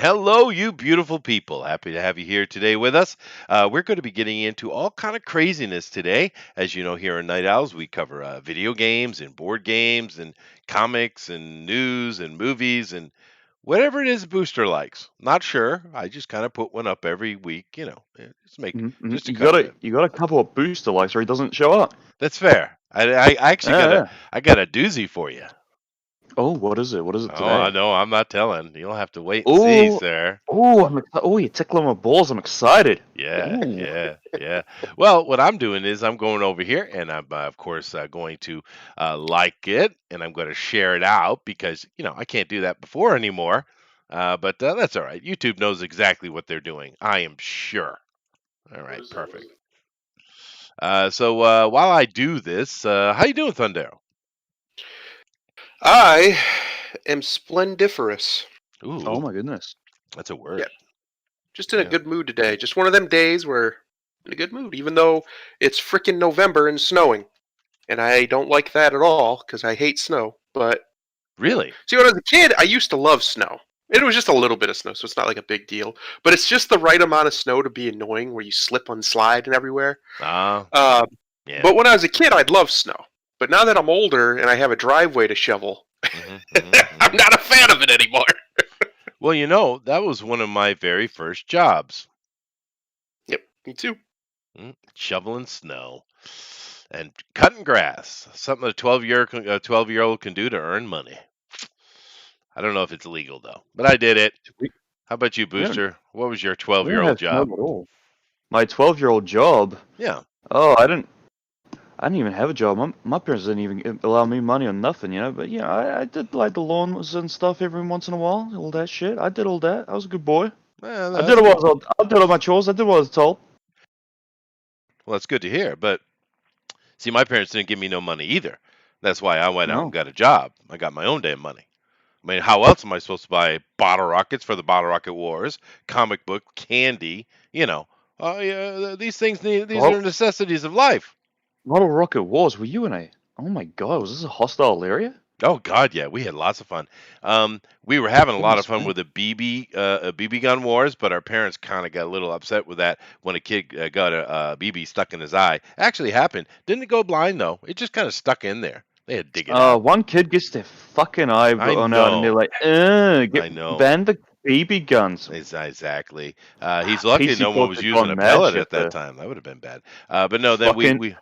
Hello, you beautiful people. Happy to have you here today with us. We're going to be getting into all kind of craziness today. As you know, here in Night Owls, we cover video games and board games and comics and news and movies and whatever it is Booster likes. Not sure. I just kind of put one up every week. Just make just to You cover gotta it. you got a couple of booster likes or he doesn't show up. That's fair. I actually got a Yeah. I got a doozy for you. Oh, what is it? What is it Oh, I today? know. I'm not telling. You'll have to wait and see, Oh, sir. you're tickling my balls. I'm excited. Yeah, Ooh. yeah, yeah. Well, what I'm doing is I'm going over here and I'm, of course, going to like it and I'm going to share it out because, I can't do that before anymore. But that's all right. YouTube knows exactly what they're doing. I am sure. All right, perfect. So while I do this, how you doing, Thundero? I am splendiferous. Oh Ooh, my goodness. that's a Yeah, word. just in a Yeah. good mood today. Just one of them days where in a good mood, even though it's frickin' November and snowing. And I don't like that at all because I hate snow. But Really? see, when I was a kid, I used to love snow. It was just a little bit of snow, so it's not like a big deal. But it's just the right amount of snow to be annoying, where you slip and slide and everywhere. Ah, Um, yeah. but when I was a kid, I'd love snow. But now that I'm older and I have a driveway to shovel, I'm not a fan of it anymore. Well, that was one of my very first jobs. Yep, me too. Shoveling snow and cutting grass, something a 12-year-old can do to earn money. I don't know if it's legal though, but I did it. We, How about you, we don't Booster? What was your we don't 12-year-old have snow job? at all. My 12-year-old job. Yeah, Oh, I didn't even have a job. My parents didn't even allow me money or nothing. But I did like the lawns and stuff every once in a while. All that shit. I did all that. I was a good boy. well, I did that's all good. I did all my chores. I did what I was told. Well, that's good to hear. But see, my parents didn't give me no money either. That's why I went out and No. got a job. I got my own damn money. I mean, how else am I supposed to buy bottle rockets for the Bottle Rocket Wars, comic book, candy? Yeah, these things. These are Well, necessities of life. Model Rocket Wars, were you in a? Oh my god, was this a hostile area? Oh God, yeah, we had lots of fun. We were having a lot of Goodness fun me. with the BB gun wars, but our parents kind of got a little upset with that when a kid got a BB stuck in his eye. Actually happened. Didn't go blind though. It just kind of stuck in there. They had to dig it out. One kid gets their fucking eye I blown out, and they're know. like, I get know. ban the BB guns." Exactly. He's lucky PC no one folks was have using gone a mad pellet shit at that there. time. That would have been bad. But no, then we Fucking we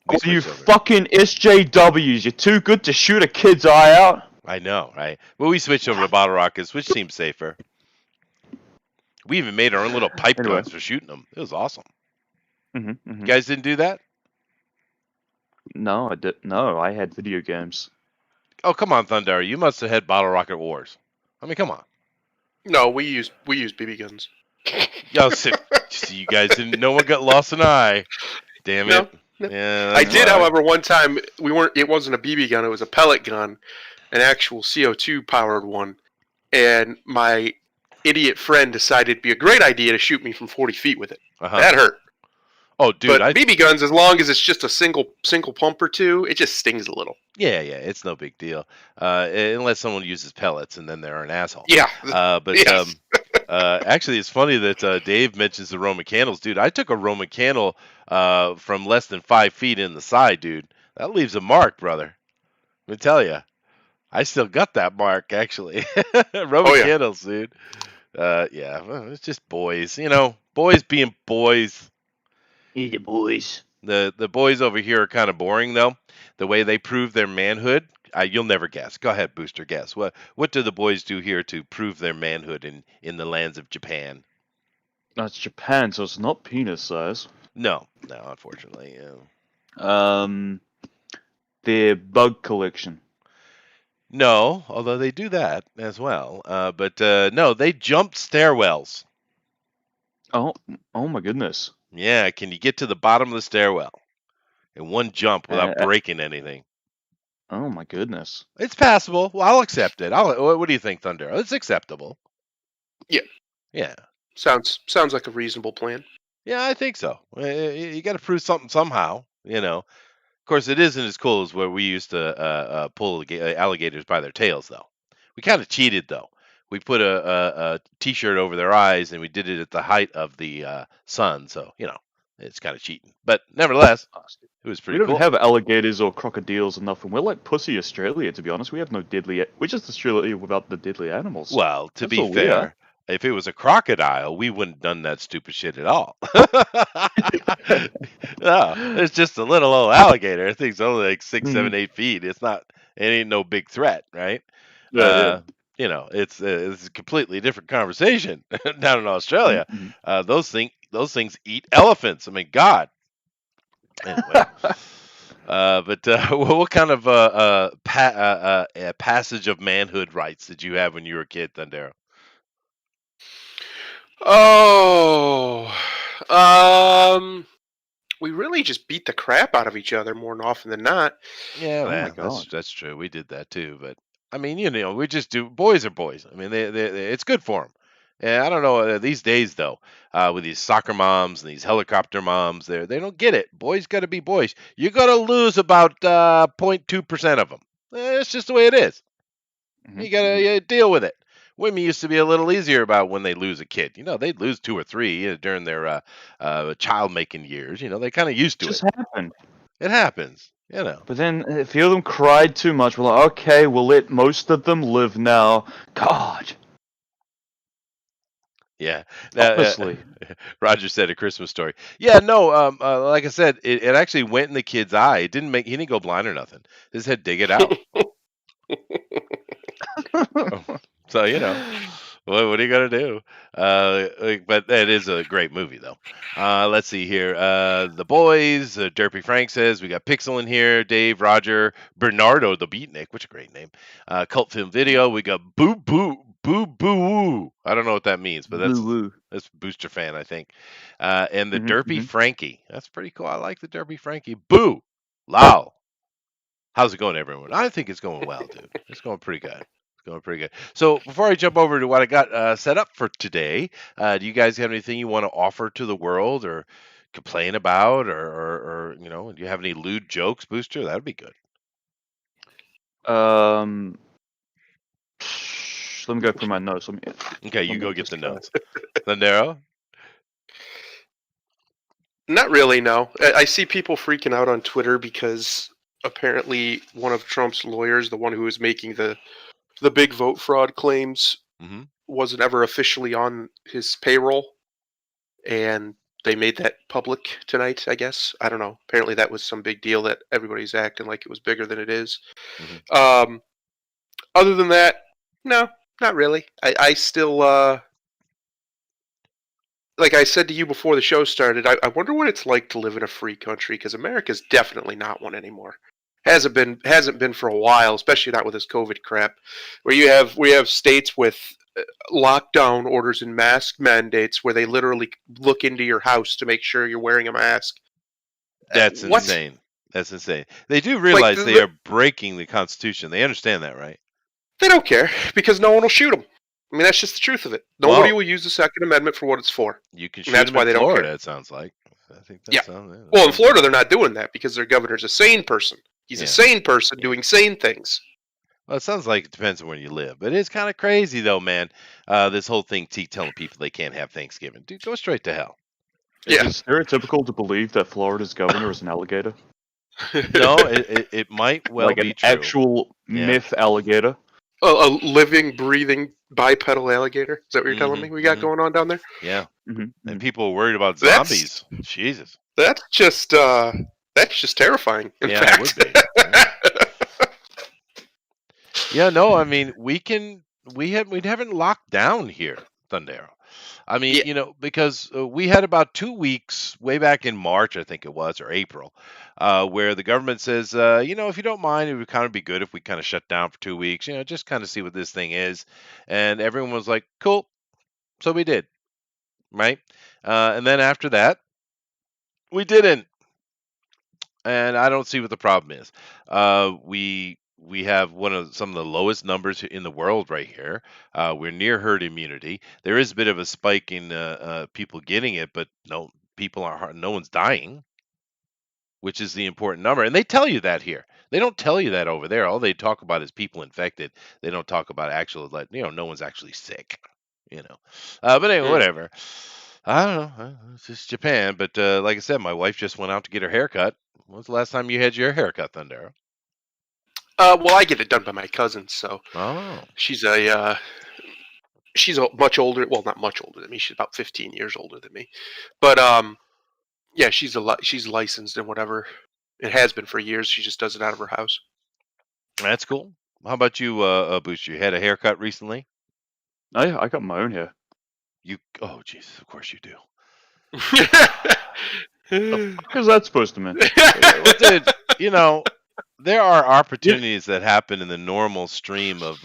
we all you switched over. fucking SJWs, you're too good to shoot a kid's eye out. I know, right? But we switched over to bottle rockets, which seems safer. We even made our own little pipe Anyway, guns for shooting them. It was awesome. hmm You hmm guys didn't do that? no, I did. No, I had video games. Oh, come on, Thunder. You must have had Bottle Rocket Wars. I mean, come on. No, we use BB guns. Yo, you guys didn't. No one got lost an eye. Damn it. No, no. Yeah, I that's did, why. however, one time we weren't. It wasn't a BB gun; it was a pellet gun, an actual CO2 powered one. And my idiot friend decided it'd be a great idea to shoot me from 40 feet with it. Uh-huh. That hurt. Oh, dude, But BB guns, as long as it's just a single pump or two, it just stings a little. yeah, it's no big deal. Unless someone uses pellets and then they're an asshole. Yeah. But Yes. actually, it's funny that Dave mentions the Roman candles, dude. I took a Roman candle from less than 5 feet in the side, dude. That leaves a mark, brother. Let me tell you. I still got that mark, actually. Roman Oh yeah. candles, dude. Yeah, well, it's just boys, boys being boys. Yeah, boys. The boys over here are kind of boring though. The way they prove their manhood, you'll never guess. Go ahead, Booster, guess. What do the boys do here to prove their manhood in the lands of Japan? That's Japan, so it's not penis size. No, unfortunately. Um, their bug collection. No, although they do that as well. But no, they jump stairwells. Oh, oh my goodness. Yeah, can you get to the bottom of the stairwell in one jump without Uh, breaking anything? oh my goodness. It's passable. Well, I'll accept it. What do you think, Thunder? It's acceptable. Yeah. Yeah. Sounds like a reasonable plan. Yeah, I think so. You got to prove something somehow. Of course, it isn't as cool as where we used to pull alligators by their tails, though. We kind of cheated, though. we put a t-shirt over their eyes, and we did it at the height of the sun. So it's kind of cheating, but nevertheless, it was We pretty don't cool. have alligators or crocodiles or nothing. We're like pussy Australia, to be honest. We have no deadly. We're just Australia without the deadly animals. Well, to That's be all we are. fair, if it was a crocodile, we wouldn't have done that stupid shit at all. No, it's just a little old alligator. I think it's only like 6, 7, 8 feet. It ain't no big threat, right? Yeah, It's a completely different conversation down in yeah. Australia. Those things eat elephants. I mean, God. Anyway, but what kind of passage of manhood rights did you have when you were a kid, Thundero? Oh, um, we really just beat the crap out of each other more often than not. Yeah, Oh my that's god. that's true. We did that too, but I mean, we just do. Boys are boys. I mean, it's good for them. And I don't know these days though, with these soccer moms and these helicopter moms, they don't get it. Boys got to be boys. You got to lose about 0.2% of them. It's just the way it is. You got to deal with it. Women used to be a little easier about when they lose a kid. They'd lose 2 or 3 during their child making years. They kind of used to it. Just happened. It happens. But then a few of them cried too much. We're like, okay, we'll let most of them live now. God. Yeah. Honestly. Roger said a Christmas story. Yeah, no, like I said, it actually went in the kid's eye. He didn't go blind or nothing. His head dig it out. So, what are you gonna do? But that is a great movie though. Let's see here. The boys, Derpy Frank says we got Pixel in here, Dave, Roger, Bernardo the Beatnik, which a great name. Cult film video. We got Boo Boo Boo Boo Woo. I don't know what that means, but Woo woo. that's Booster fan, I think. And the Derpy Frankie. That's pretty cool. I like the Derpy Frankie. Boo. Low. How's it going, everyone? I think it's going well, dude. It's going pretty good. It's going pretty good. So before I jump over to what I got set up for today, do you guys have anything you want to offer to the world or complain about, or do you have any lewd jokes, Booster? That'd be good. Let me go through my notes. Okay, you go get the notes. Landero? Not really, no. I see people freaking out on Twitter because apparently one of Trump's lawyers, the one who was making the big vote fraud claims, wasn't ever officially on his payroll, and they made that public tonight, I guess. I don't know. Apparently that was some big deal that everybody's acting like it was bigger than it is. Other than that, no, not really. I still, like I said to you before the show started, I wonder what it's like to live in a free country, because America's definitely not one anymore. Hasn't been for a while, especially not with this COVID crap, where we have states with lockdown orders and mask mandates where they literally look into your house to make sure you're wearing a mask. That's What? insane. That's insane. They do realize they are breaking the Constitution. They understand that, right? They don't care because no one will shoot them. I mean, that's just the truth of it. Nobody will use the Second Amendment for what it's for. You can shoot that's them why in they Florida, don't care. it sounds like. I think Yeah. sounds, Well, in Florida, they're not doing that because their governor's a sane person. He's Yeah. a sane person doing sane things. Well, it sounds like it depends on where you live, but it's kind of crazy though, man. This whole thing telling people they can't have Thanksgiving, dude, go straight to hell. Is it stereotypical to believe that Florida's governor is an alligator? No, it might well like be an true. Actual myth alligator. A living, breathing bipedal alligator. Is that what you're telling me we got going on down there? Yeah. And people are worried about zombies. Jesus. That's just terrifying. In fact. It would be. Yeah, no, I mean we haven't locked down here, Thundero. I mean, because we had about 2 weeks way back in March, I think it was, or April, where the government says, if you don't mind, it would kind of be good if we kind of shut down for 2 weeks, just kind of see what this thing is. And everyone was like, cool. So we did. Right. And then after that, we didn't. And I don't see what the problem is. We have some of the lowest numbers in the world right here. We're near herd immunity. There is a bit of a spike in people getting it, but no one's dying, which is the important number. And they tell you that here. They don't tell you that over there. All they talk about is people infected. They don't talk about actual, like, no one's actually sick. But anyway, whatever. I don't know. It's just Japan. But like I said, my wife just went out to get her haircut. When was the last time you had your haircut, Thunder? Well, I get it done by my cousin, so she's much older. Well, not much older than me. She's about 15 years older than me. But yeah, she's licensed and whatever. It has been for years. She just does it out of her house. That's cool. How about you, Booster? You had a haircut recently? I got my own hair. Oh, Jesus, of course you do. The fuck is that supposed to mean? Well, dude, there are opportunities that happen in the normal stream of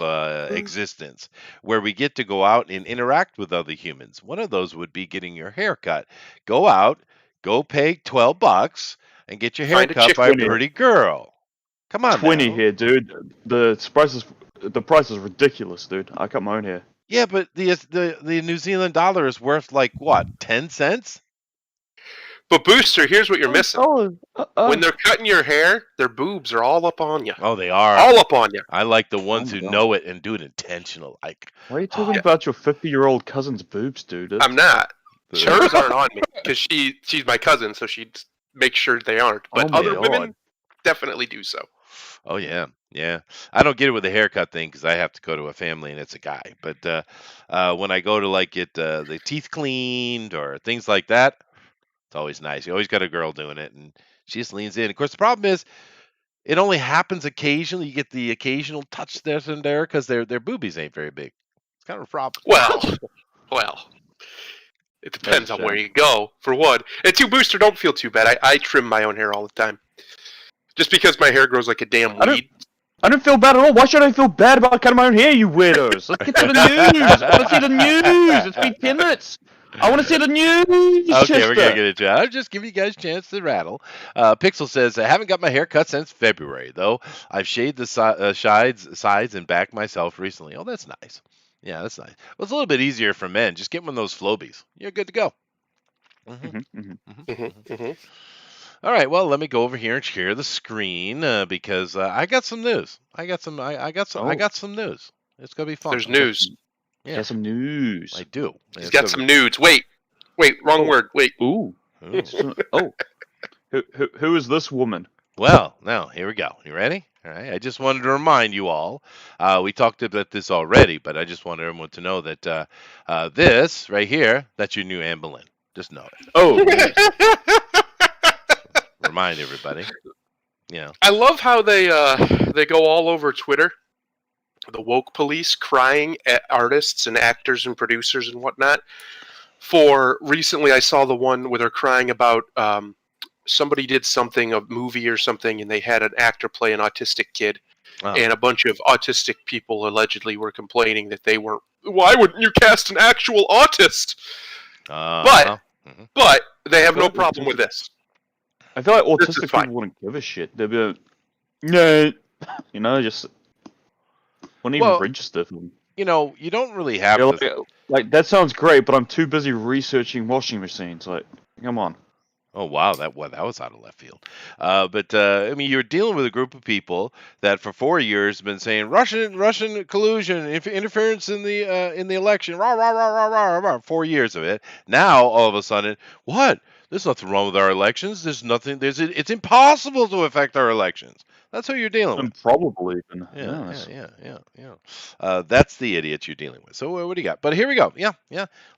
existence where we get to go out and interact with other humans. One of those would be getting your hair cut. Go out, go pay $12 and get your hair cut by a pretty girl. Come on, 20 here, dude. The price is ridiculous, dude. I cut my own hair. Yeah, but the New Zealand dollar is worth like what, 10 cents? But Booster, here's what you're missing. When they're cutting your hair, their boobs are all up on you. Oh, they are. All up on you. I like the ones who know it and do it intentional. Like, why are you talking about your 50-year-old cousin's boobs, dude? I'm not. Hers aren't on me because she's my cousin, so she makes sure they aren't. But other women definitely do so. Oh, yeah. Yeah. I don't get it with the haircut thing because I have to go to a family and it's a guy. But when I go to like get the teeth cleaned or things like that, it's always nice. You always got a girl doing it, and she just leans in. Of course, the problem is it only happens occasionally. You get the occasional touch there and there because their boobies ain't very big. It's kind of a problem. Well, it depends on where you go, for one. And two, Booster, don't feel too bad. I trim my own hair all the time. Just because my hair grows like a damn weed. I don't feel bad at all. Why should I feel bad about cutting my own hair, you weirdos? Let's get to the news. I want to see the news. It's been 10 minutes. I want to see the news. Okay, we're going to get into it. I'll just give you guys a chance to rattle. Pixel says, I haven't got my hair cut since February, though. I've shaved the sides and back myself recently. Oh, that's nice. Yeah, that's nice. Well, it's a little bit easier for men. Just get one of those Flobies. You're good to go. All right, well, let me go over here and share the screen because I got some news. I got some news. It's going to be fun. There's news. Yeah. Got some news. I do. He's got some nudes. Wait, wrong word. Wait. Ooh. Oh. Who is this woman? Well, now, here we go. You ready? All right. I just wanted to remind you all. We talked about this already, but I just wanted everyone to know that this right here, that's your new Anne Boleyn. Just know it. Oh. Remind everybody. Yeah. I love how they go all over Twitter. The woke police crying at artists and actors and producers and whatnot. For recently, I saw the one where they're crying about somebody did something, a movie or something, and they had an actor play an autistic kid, and a bunch of autistic people allegedly were complaining that they weren't. Why wouldn't you cast an actual autist? But they have no problem with this. I feel like autistic people wouldn't give a shit. They'd be like, no, just. Wouldn't even register for them. You don't really have to... Like, that sounds great, but I'm too busy researching washing machines. Like, come on. Oh, wow, that was out of left field. But I mean, you're dealing with a group of people that for 4 years have been saying Russian collusion, interference in the election, rah, rah, rah, rah, rah, rah, 4 years of it. Now, all of a sudden, what? There's nothing wrong with our elections. There's nothing. It's impossible to affect our elections. That's who you're dealing with. Probably. Yeah. That's the idiots you're dealing with. So what do you got? But here we go. Yeah.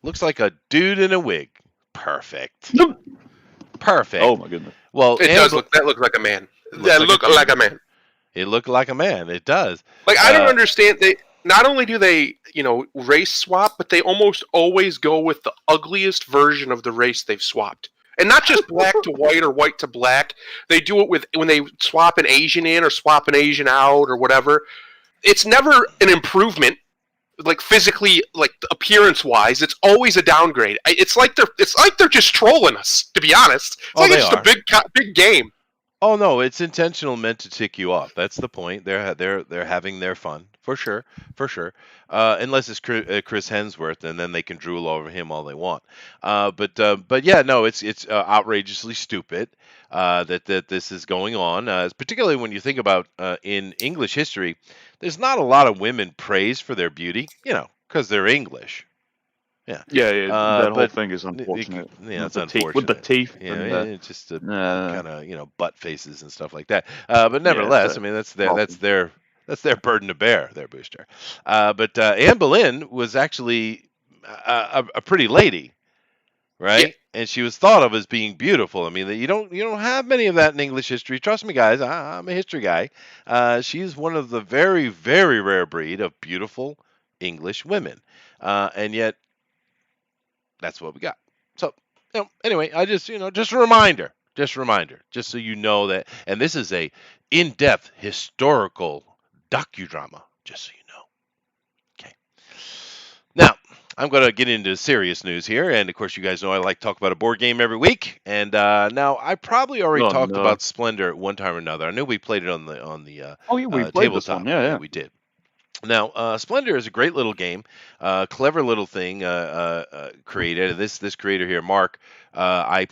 Looks like a dude in a wig. Perfect. Perfect. Oh my goodness. Well, that looks like a man. That look like a man. It looked like a man. It does. Like I don't understand. They not only do they, race swap, but they almost always go with the ugliest version of the race they've swapped. And not just black to white or white to black. They do it when they swap an Asian in or swap an Asian out or whatever. It's never an improvement, like physically, like appearance-wise. It's always a downgrade. It's like they're just trolling us, to be honest. It's just a big game. Oh no, it's intentional, meant to tick you off. That's the point. They're having their fun. For sure, for sure. Unless it's Chris Hemsworth, and then they can drool over him all they want. But yeah, no, it's outrageously stupid that this is going on. Particularly when you think about in English history, there's not a lot of women praised for their beauty, because they're English. Yeah. Yeah, that whole But thing is unfortunate. yeah, it's With the unfortunate. teeth Yeah, and it's just the kind of butt faces and stuff like that. But yeah, it's nevertheless, I mean awesome. that's their burden to bear, their Booster. But Anne Boleyn was actually a pretty lady, Yeah, right? And she was thought of as being beautiful. I mean, you don't have many of that in English history. Trust me, guys. I'm a history guy. She's one of the very very rare breed of beautiful English women, and yet that's what we got. So, anyway, I just a reminder, just so you know that, and this is a in-depth historical docudrama, just so you know. Okay. Now, I'm going to get into serious news here, and of course, you guys know I like to talk about a board game every week. And now, I probably already Oh talked no. about Splendor at one time or another. I know we played it on the Oh yeah, we played this one. tabletop. Yeah, Yeah, yeah. we did. Now, Splendor is a great little game, clever little thing created. This creator here, Mark, I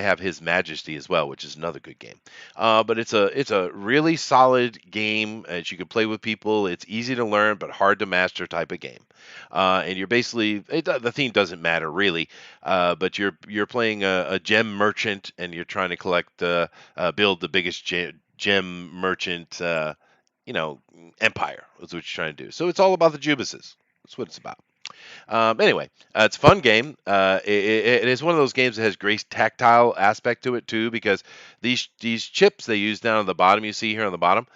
have his Majesty as well, which is another good game. But it's a really solid game that you can play with people. It's easy to learn but hard to master type of game. And you're basically the theme doesn't matter really, but you're playing a gem merchant and you're trying to build the biggest gem merchant. Empire is what you're trying to do. So it's all about the Jubases. That's what it's about. Anyway, it's a fun game. It is one of those games that has great tactile aspect to it too, because these chips they use down at the bottom, you see here on the bottom,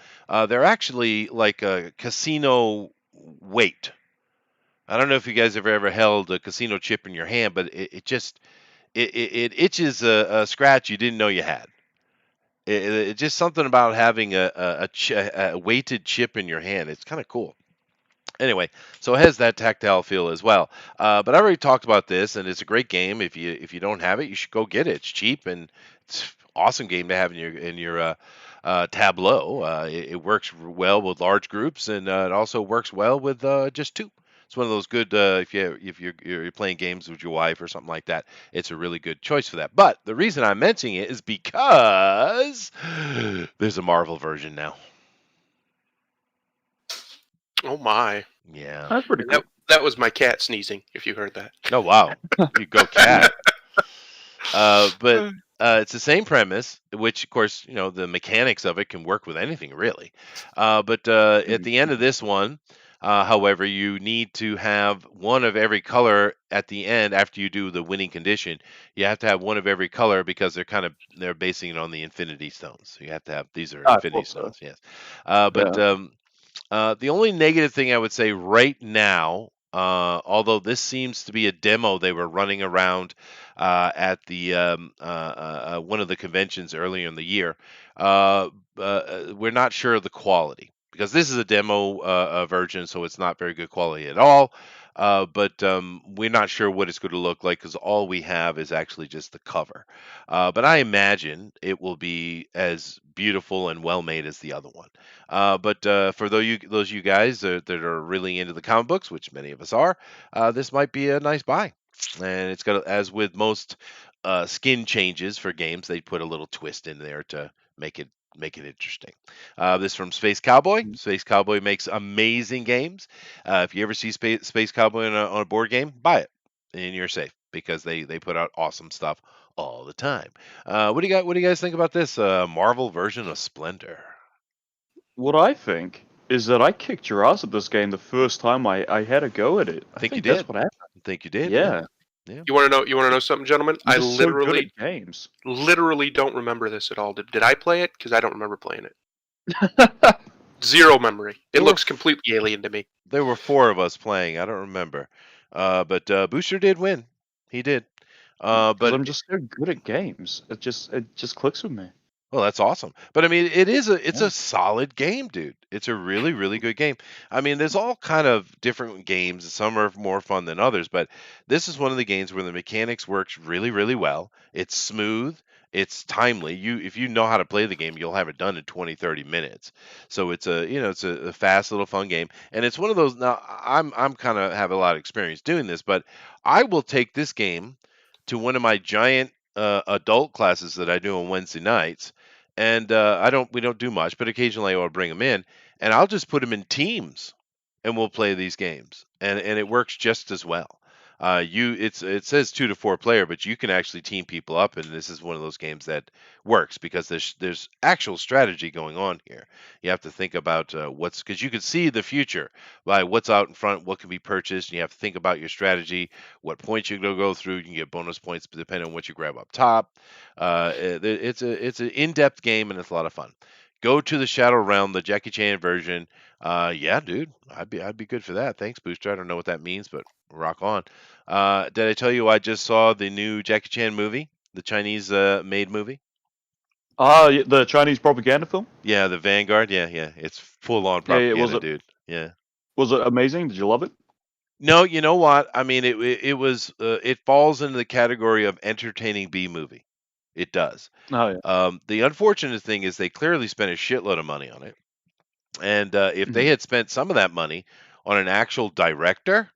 they're actually like a casino weight. I don't know if you guys have ever held a casino chip in your hand, but it just it itches a scratch you didn't know you had. It's just something about having a weighted chip in your hand. It's kind of cool. Anyway, so it has that tactile feel as well. But I already talked about this, and it's a great game. If you don't have it, you should go get it. It's cheap and it's an awesome game to have in your tableau. It works well with large groups, and it also works well with just two. It's one of those good if you're playing games with your wife or something like that. It's a really good choice for that. But the reason I'm mentioning it is because there's a Marvel version now. oh my. Yeah. That's pretty And cool. that was my cat sneezing, if you heard that. Oh wow. You go cat. But it's the same premise, which of course the mechanics of it can work with anything really. But at the end of this one, however, you need to have one of every color at the end after you do the winning condition. You have to have one of every color because they're basing it on the Infinity Stones. So you have to have these are I Infinity thought so. Stones, yes. But Yeah. the only negative thing I would say right now, although this seems to be a demo they were running around at the one of the conventions earlier in the year, we're not sure of the quality because this is a demo version, so it's not very good quality at all. But we're not sure what it's going to look like because all we have is actually just the cover. But I imagine it will be as beautiful and well made as the other one. But for those you guys that are really into the comic books, which many of us are, this might be a nice buy. And it's got, as with most skin changes for games, they put a little twist in there to make it interesting. This from Space Cowboy. Mm. Space Cowboy makes amazing games. If you ever see Space Cowboy on a board game, buy it, and you're safe because they put out awesome stuff all the time. What do you guys think about this Marvel version of Splendor? What I think is that I kicked your ass at this game the first time I had a go at it. I I think you think that's did. what happened. I think you did. Yeah. Yeah. Yeah. You want to know? You want to know something, gentlemen? I'm I just so good literally, at games. literally don't remember this at all. Did I play it? Because I don't remember playing it. Zero memory. It There were looks completely alien to me. there were four of us playing. I don't remember. But Booster did win. He did. Because But I'm just so good at games. It just clicks with me. Well, that's awesome. But I mean, it's a solid game, dude. It's a really, really good game. I mean, there's all kind of different games. Some are more fun than others, but this is one of the games where the mechanics works really, really well. It's smooth. It's timely. If you know how to play the game, you'll have it done in 20, 30 minutes. So it's a fast little fun game. And it's one of those. Now I'm kind of have a lot of experience doing this, but I will take this game to one of my giant adult classes that I do on Wednesday nights, and we don't do much, but occasionally I'll bring them in, and I'll just put them in teams, and we'll play these games, and it works just as well. It says 2 to 4 player, but you can actually team people up, and this is one of those games that works because there's actual strategy going on here. You have to think about what's because you can see the future by what's out in front, what can be purchased, and you have to think about your strategy, what points you're going to go through. You can get bonus points depending on what you grab up top. It's an in-depth game and it's a lot of fun. Go to the Shadow Realm, the Jackie Chan version. Yeah, dude, I'd be good for that. Thanks, Booster. I don't know what that means, but rock on. Did I tell you I just saw the new Jackie Chan movie, the Chinese made movie? The Chinese propaganda film. Yeah, the Vanguard. Yeah, yeah, it's full on Yeah, was propaganda, it dude. Yeah. was it amazing? Did you love it? No, you know what? I mean, it was it falls into the category of entertaining B movie. It does. Oh yeah. The unfortunate thing is they clearly spent a shitload of money on it, and if they Mhm. had spent some of that money on an actual director,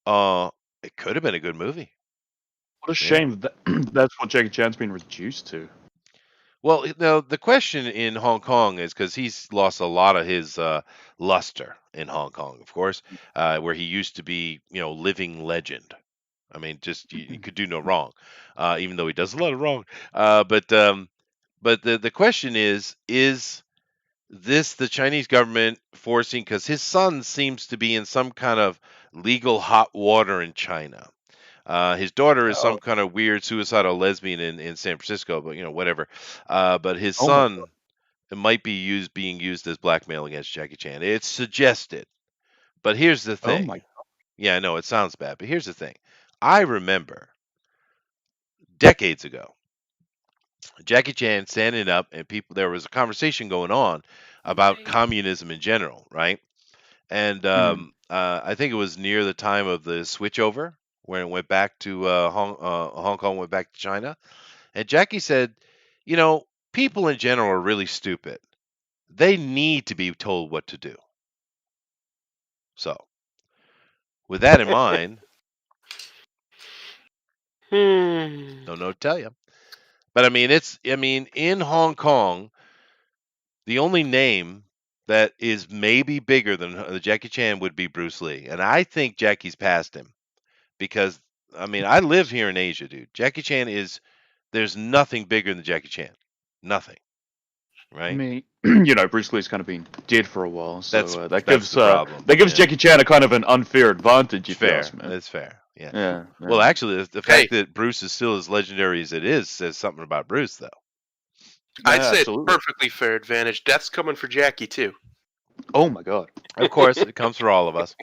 uh, it could have been a good movie. What a Yeah. shame that that's what Jackie Chan's been reduced to. Well, now the question in Hong Kong is because he's lost a lot of his luster in Hong Kong, of course, where he used to be, living legend. I mean, just you could do no wrong, even though he does a lot of wrong. But the question is this the Chinese government forcing? Because his son seems to be in some kind of legal hot water in China. His daughter is Oh, some kind of weird suicidal lesbian in San Francisco, but whatever. But his oh my son might be being used as blackmail against Jackie Chan. It's suggested. But here's the oh thing. my. Yeah, I know it sounds bad, but here's the thing. I remember decades ago, Jackie Chan standing up and people there was a conversation going on about communism in general, right? And Mhm. I think it was near the time of the switchover when it went back to Hong Kong went back to China. And Jackie said, people in general are really stupid. They need to be told what to do. So, with that in mind, don't know what to tell you. But I mean, in Hong Kong, the only name that is maybe bigger than Jackie Chan would be Bruce Lee, and I think Jackie's passed him because I mean I live here in Asia, dude. Jackie Chan is there's nothing bigger than Jackie Chan, nothing, I right? mean, Bruce Lee's kind of been dead for a while, That's so that's the problem. that gives Yeah, Jackie Chan a kind of an unfair advantage, it's if you fair. ask me. It's fair. Yeah. Yeah, Well, yeah. actually, the Hey, fact that Bruce is still as legendary as it is says something about Bruce, though. I'd Yeah, say it's absolutely. perfectly fair advantage. Death's coming for Jackie too. Oh my god. Of course, it comes for all of us.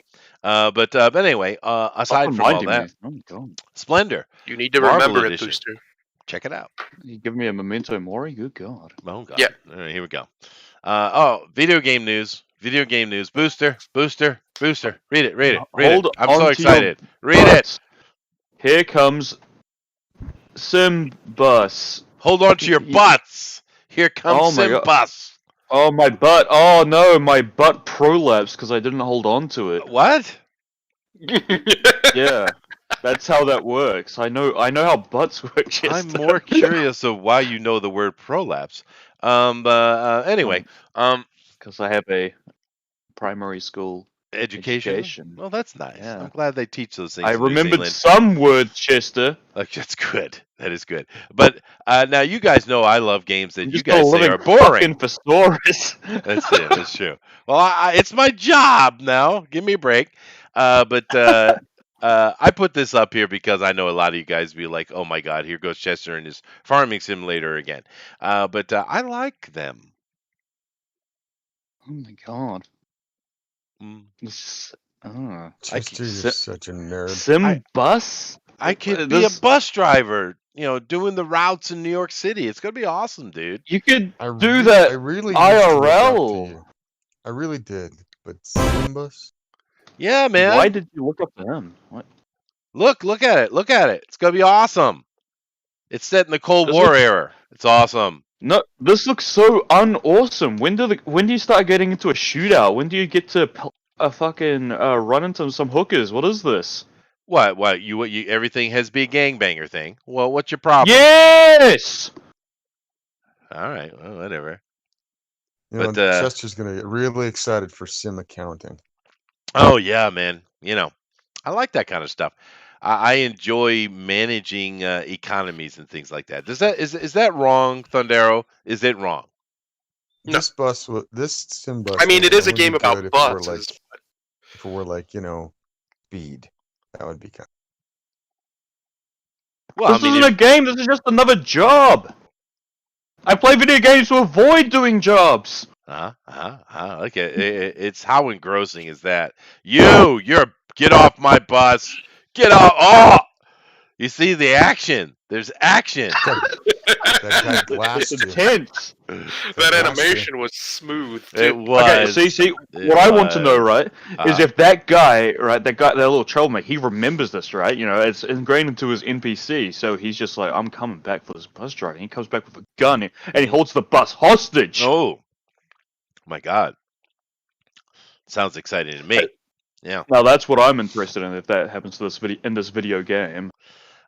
But anyway, Stop aside from all reminding me. that, Oh my god. Splendor, You need to Marvel remember it, Edition. Booster. Check it out. You giving me a memento mori? Good god. Oh God. Yeah. All right, here we go. Video game news. Video game news. Booster. Booster. Booster. Read it. Read it. Read it. Hold I'm so on to your excited. Read it. butts. Here comes Simbus. Hold on to your butts. Here comes Oh my god. Simbus. Oh my butt. Oh no, my butt prolapsed because I didn't hold on to it. What? Yeah. That's how that works. I know how butts work, Chester. I'm more curious of why you know the word prolapse. Anyway, because I have a primary school education. Well, that's nice. Yeah. I'm glad they teach those things I in New remembered Zealand. some words, Chester. That's good. That is good. But now you guys know I love games that I'm you just guys a say living are boring. fucking thesaurus. That's it. That's true. Well, it's my job now. Give me a break. But I put this up here because I know a lot of you guys be like, "Oh my God, here goes Chester and his farming simulator again." But I like them. Oh my god. Mm. This, oh. Chester, you're Si- such a nerd. Simbus? I could be a bus driver, doing the routes in New York City. It's gonna be awesome, dude. You could I do re- that I really used to look up to IRL. you. I really did. But Simbas? Yeah, man. Why did you look up to him? What? Look at it. Look at it. It's gonna be awesome. It's set in the Cold War era. It's awesome. No, this looks so unawesome. When do you start getting into a shootout? When do you get to fucking run into some hookers? What is this? What? What? Everything has to be a gangbanger thing. Well, what's your problem? Yes. All right. Well, whatever. But Chester's gonna get really excited for sim accounting. Oh yeah, man. I like that kind of stuff. I enjoy managing economies and things like that. Is that wrong, Thundero? Is it wrong? No. This sim bus. I mean, it is a only game be about good buses. If it were like speed, that would be kind. Well, this isn't a game. This is just another job. I play video games to avoid doing jobs. Okay, it's how engrossing is that? Get off my bus. Get off. Oh, you see the action. There's action. That guy glassed It's intense. That animation was smooth. Too. It was. Okay, see, what I want to know, right, is if that guy, that little troublemaker, he remembers this, right? It's ingrained into his NPC, so he's just like, I'm coming back for this bus driver. He comes back with a gun, and he holds the bus hostage. Oh, my God. Sounds exciting to me. Yeah. Now that's what I'm interested in. If that happens to this video game.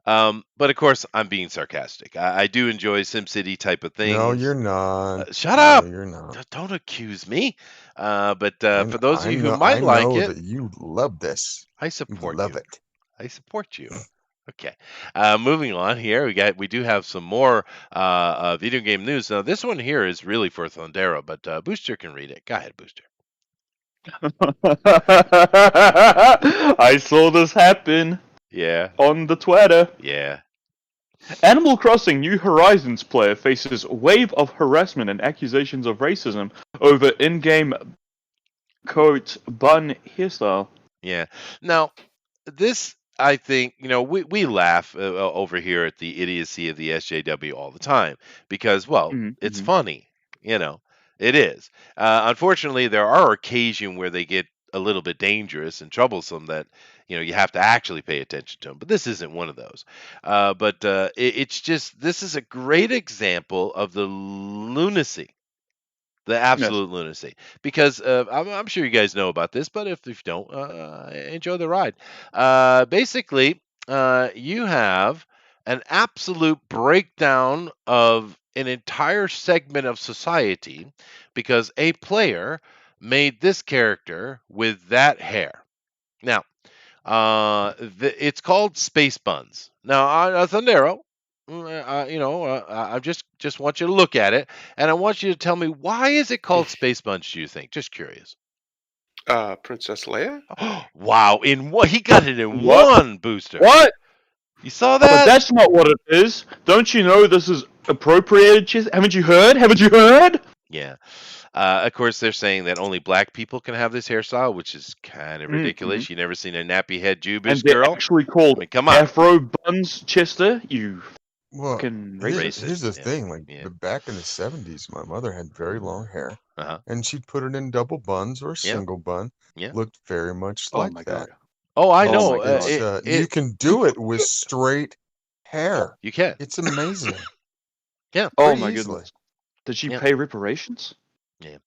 But of course, I'm being sarcastic. I do enjoy SimCity type of things. No, you're not. Shut up! You're not. Don't accuse me. But for those of you who might like it, that you love this. I support you. Love you. it. I support you. Okay. Moving on here, we do have some more video game news. Now, this one here is really for Thundera, but Booster can read it. Go ahead, Booster. I saw this happen. Yeah. On the Twitter. Yeah. Animal Crossing New Horizons player faces wave of harassment and accusations of racism over in-game quote bun hairstyle. Yeah. Now, this, I think, we laugh over here at the idiocy of the SJW all the time because, well, it's funny. It is. Unfortunately, there are occasions where they get a little bit dangerous and troublesome that you have to actually pay attention to them. But this isn't one of those. It's just this is a great example of the lunacy. The absolute lunacy, because I'm sure you guys know about this, but if you don't, enjoy the ride. Basically, you have an absolute breakdown of an entire segment of society because a player made this character with that hair. Now, it's called Space Buns. Now, Thundero, I just want you to look at it, and I want you to tell me, why is it called Space Buns, do you think? Just curious. Princess Leia? Wow, he got it in one, Booster. What? You saw that? But that's not what it is. Don't you know this is appropriated? Haven't you heard? Yeah. Of course, they're saying that only black people can have this hairstyle, which is kind of ridiculous. You never seen a nappy head Jewish girl? They're actually called come on. Afro Buns, Chester. You Well, fucking here's racist. the thing. Back in the 70s, my mother had very long hair, and she'd put it in double buns or a single bun. Yeah. Looked very much like that. God. Oh, I know. You can do it with straight hair. You can. It's amazing. Yeah. Oh my goodness. Did she pay reparations? Yeah.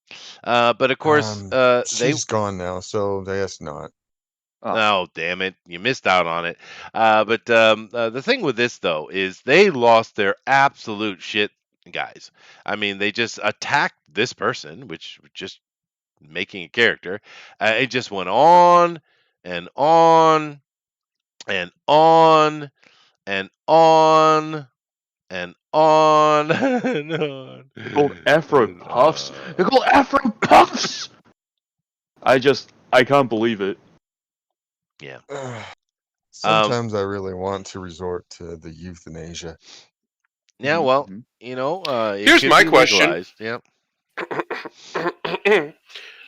But of course, she's gone now, so that's not. Oh, damn it. You missed out on it. But the thing with this, though, is they lost their absolute shit, guys. I mean, they just attacked this person, which just making a character. It just went on and on and on and on and on and on. They're called Afro Puffs. They're called Afro Puffs! I can't believe it. Yeah. Sometimes I really want to resort to the euthanasia. Yeah, well, here's my question. Yeah.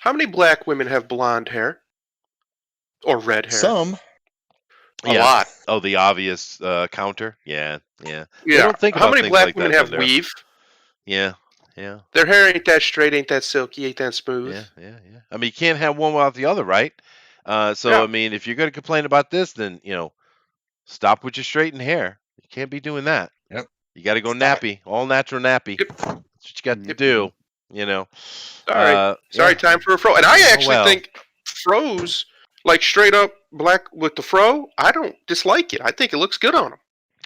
How many black women have blonde hair? Or red hair? Some. A lot. Oh, the obvious counter. Yeah. They Yeah. don't think How about many things black like women that when have they're. weave? Yeah. Their hair ain't that straight, ain't that silky, ain't that smooth. Yeah. I mean, you can't have one without the other, right? So I mean, if you're going to complain about this, then stop with your straightened hair. You can't be doing that. Yep. You got to go nappy, all natural nappy. Yep. That's what you got to do. Sorry. Yeah. Time for a fro. And I actually well. think fros, like straight up black with the fro, I don't dislike it. I think it looks good on them.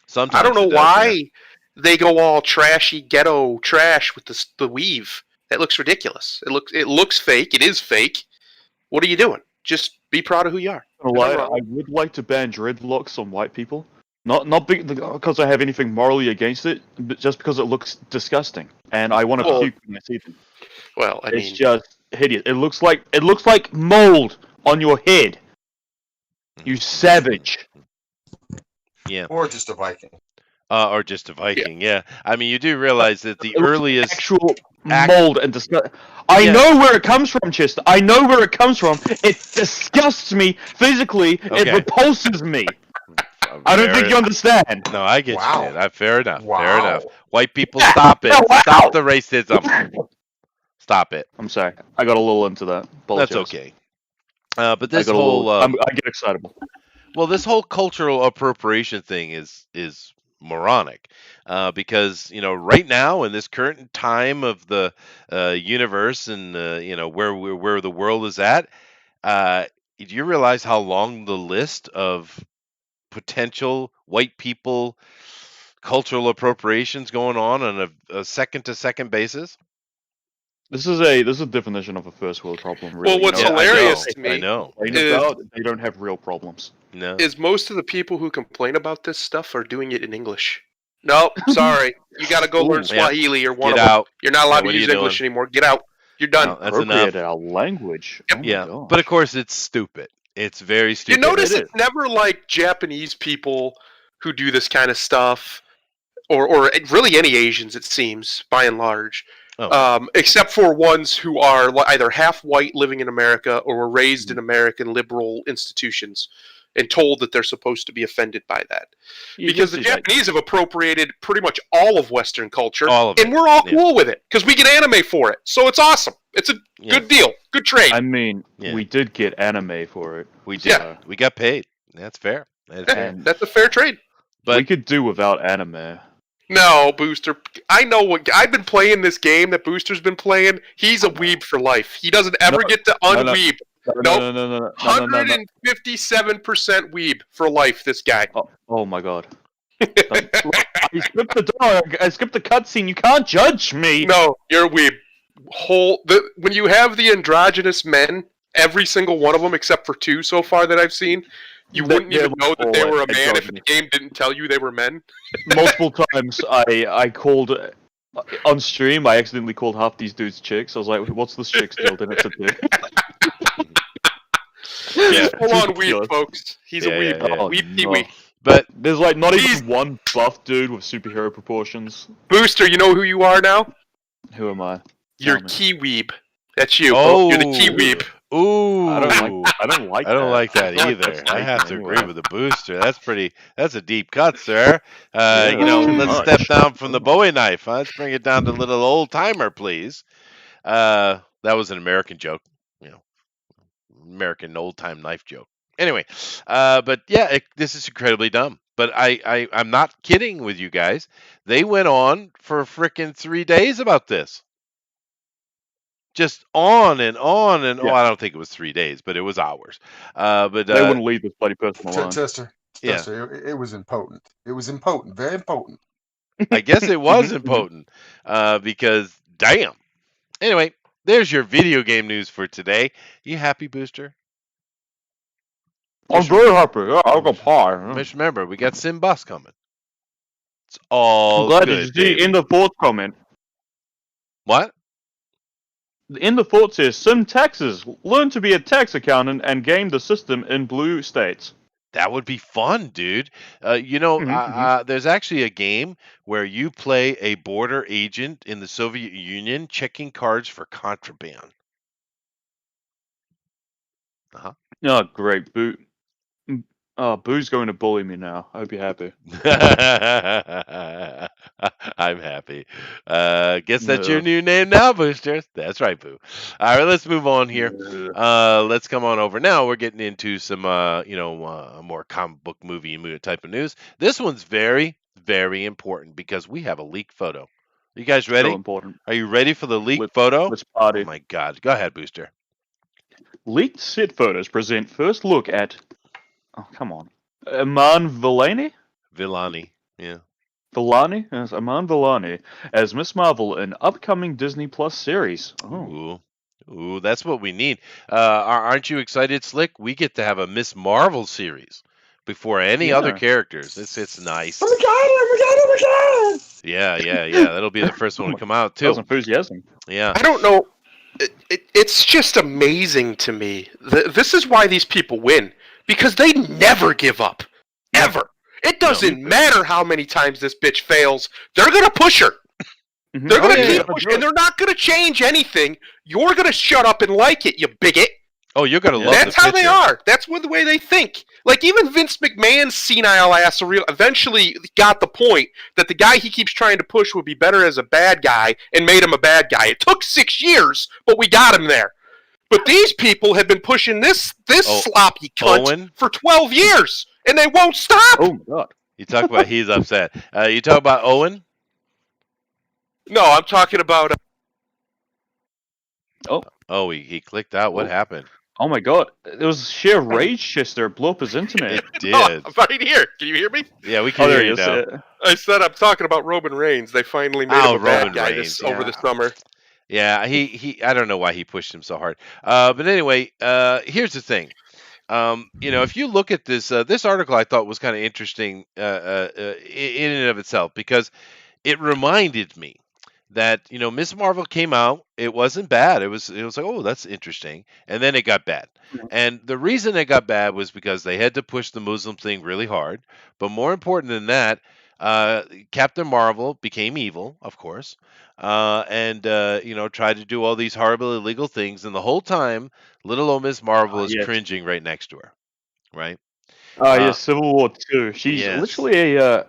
Sometimes I don't know it does, why they go all trashy ghetto trash with the weave. That looks ridiculous. It looks fake. It is fake. What are you doing? Just be proud of who you are. I would like to ban dreadlocks on white people. Not because I have anything morally against it, but just because it looks disgusting, and I want to puke when I see them. Well, it's just hideous. It looks like mold on your head. You savage. Yeah. Or just a Viking. Or just a Viking. Yeah. I mean, you do realize that the earliest actual mold and disgust. I know where it comes from, Chester. I know where it comes from. It disgusts me physically. Okay. It repulses me. I don't think you understand. No, I get you, man. Fair enough. Wow. Fair enough. White people, stop it. Wow. Stop the racism. Stop it. I'm sorry. I got a little into that. That's okay. But this whole I get excitable. Well, this whole cultural appropriation thing is moronic, because right now in this current time of the universe and where the world is at, do you realize how long the list of potential white people cultural appropriations going on a second to second basis? This is a definition of a first world problem. Really. Well, what's hilarious to me, I know, they don't have real problems. No, is most of the people who complain about this stuff are doing it in English. Nope, sorry, you got to go learn Swahili or one of them. You're not allowed to use English anymore. Get out. You're done. No, that's enough. Our language. Yep. Oh but of course, it's stupid. It's very stupid. You notice it's never like Japanese people who do this kind of stuff, or really any Asians, it seems, by and large. Except for ones who are either half white living in America or were raised in American liberal institutions and told that they're supposed to be offended by that. Because the Japanese have appropriated pretty much all of Western culture, and we're all cool with it because we get anime for it. So it's awesome. It's a good deal. Good trade. I mean, we did get anime for it. We did. Yeah. We got paid. That's fair. That's a fair trade. But we could do without anime. No, Booster. I know what I've been playing this game that Booster's been playing. He's a weeb for life. He doesn't ever get to unweeb. No. 157% weeb for life. This guy. Oh my god. I skipped the dog. I skipped the cutscene. You can't judge me. No, you're a weeb. When you have the androgynous men, every single one of them except for 2 so far that I've seen. You wouldn't even know that they were a man if the game didn't tell you they were men. Multiple times I called on stream. I accidentally called half these dudes chicks. I was like, "What's this chick's deal?" Then it's a dude. Full on weeb, folks. He's a weeb. Weeb pee-wee. But there's like not even one buff dude with superhero proportions. Booster, you know who you are now? Who am I? You're Key-weeb. That's you. Oh, you're the Key-weeb. Ooh, I don't like that either. I have to agree with the Booster. That's a deep cut, sir. Let's step down from the Bowie knife. Let's bring it down to little old timer, please. That was an American joke, American old time knife joke. Anyway, but yeah, this is incredibly dumb. But I'm not kidding with you guys. They went on for frickin' 3 days about this. Just on and on and on. I don't think it was 3 days, but it was hours. But they wouldn't leave this bloody person alone. Tester, it was impotent. It was impotent, very impotent. I guess it was impotent, because damn. Anyway, there's your video game news for today. You happy, Booster? I'm very happy. Yeah, I'll go pie. Just remember, we got Sim Bus coming. It's all I'm glad good. Did you see in the fourth comment? What? In the thought says, Sim taxes. Learn to be a tax accountant and game the system in blue states. That would be fun, dude. There's actually a game where you play a border agent in the Soviet Union checking cards for contraband. Oh, great. Oh, Boo's going to bully me now. I hope you're happy. I'm happy. Guess that's your new name now, Booster. That's right, Boo. All right, let's move on here. Let's come on over. Now we're getting into some, more comic book movie type of news. This one's very, very important because we have a leaked photo. You guys ready? So important. Are you ready for the leaked photo? Let's party. Oh my God! Go ahead, Booster. Leaked set photos present first look at. Oh, come on. Iman Vellani? Yeah. Vellani? Yes, Iman Vellani as Miss Marvel in upcoming Disney Plus series. Oh. Ooh, that's what we need. Aren't you excited, Slick? We get to have a Miss Marvel series before any other characters. It's nice. Oh my god! Yeah. That'll be the first one to come out too. That was enthusiasm. Yeah. I don't know. It's just amazing to me. This is why these people win. Because they never give up. Ever. It doesn't matter how many times this bitch fails. They're going to push her. They're going to keep pushing. And they're not going to change anything. You're going to shut up and like it, you bigot. Oh, you're going to love That's how they are. That's the way they think. Like, even Vince McMahon's senile ass eventually got the point that the guy he keeps trying to push would be better as a bad guy and made him a bad guy. It took 6 years, but we got him there. But these people have been pushing this sloppy cunt for 12 years, and they won't stop. Oh, my God. You talk about he's upset. You talk about Owen? No, I'm talking about... Oh, he clicked out. What happened? Oh, my God. There was sheer rage just there. Blew up his internet. It did. No, I'm right here. Can you hear me? Yeah, we can hear you now. I said I'm talking about Roman Reigns. They finally made him a bad guy over the summer. Yeah, he I don't know why he pushed him so hard. But anyway, here's the thing. If you look at this this article, I thought was kind of interesting in and of itself because it reminded me that Miss Marvel came out. It wasn't bad. It was like, oh, that's interesting, and then it got bad. And the reason it got bad was because they had to push the Muslim thing really hard. But more important than that, Captain Marvel became evil, of course, and tried to do all these horrible illegal things. And the whole time, little old Miss Marvel is cringing right next to her, right? Yes, Civil War 2. She's literally a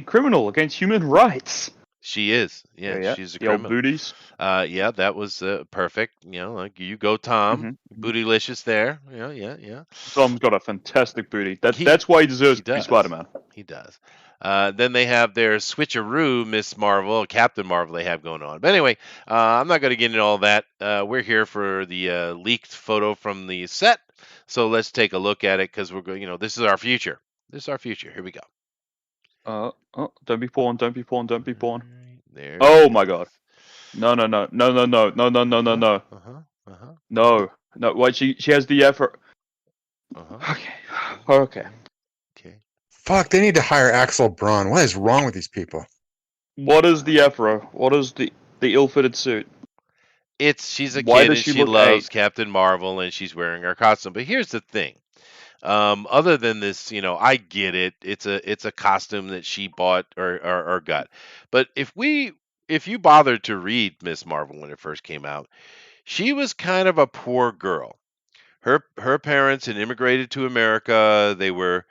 criminal against human rights. She is. Yeah, she's a the criminal. Old booties. Yeah, that was perfect. Like you go, Tom. Bootylicious there. Yeah. Tom's got a fantastic booty. That's why he deserves to be Spider-Man. He does. Then they have their switcheroo, Miss Marvel, Captain Marvel they have going on. But anyway, I'm not going to get into all that. We're here for the leaked photo from the set. So let's take a look at it because we're going, this is our future. This is our future. Here we go. Don't be porn, don't be porn, don't be porn. There. Oh my God. No. No. Wait, she has the effort. Okay. Fuck, they need to hire Axel Braun. What is wrong with these people? What is the Afro? What is the ill-fitted suit? She's a kid and she loves Captain Marvel and she's wearing her costume. But here's the thing. Other than this, I get it. It's a costume that she bought or got. But if you bothered to read Miss Marvel when it first came out, she was kind of a poor girl. Her parents had immigrated to America. They were,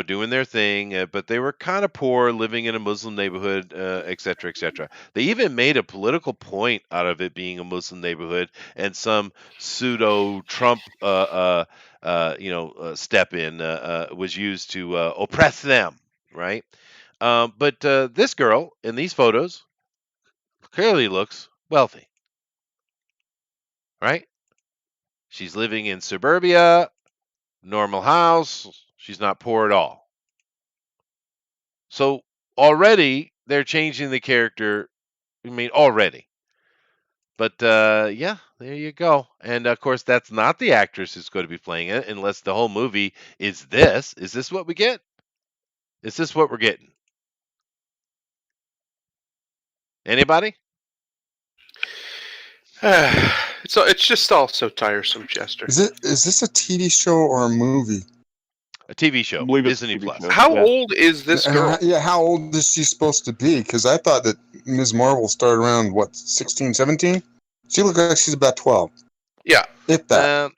doing their thing, but they were kind of poor, living in a Muslim neighborhood, et cetera, et cetera. They even made a political point out of it being a Muslim neighborhood, and some pseudo Trump, step in was used to oppress them, right? But this girl in these photos clearly looks wealthy, right? She's living in suburbia, normal house. She's not poor at all. So already they're changing the character. I mean, already. But yeah, there you go. And of course, that's not the actress who's going to be playing it, unless the whole movie is this. Is this what we get? Is this what we're getting? Anybody? It's just all so tiresome, Chester. Is this a TV show or a movie? A TV show. Disney Plus. How old is this girl? How old is she supposed to be? Because I thought that Ms. Marvel started around, 16, 17? She looks like she's about 12. Yeah. If that.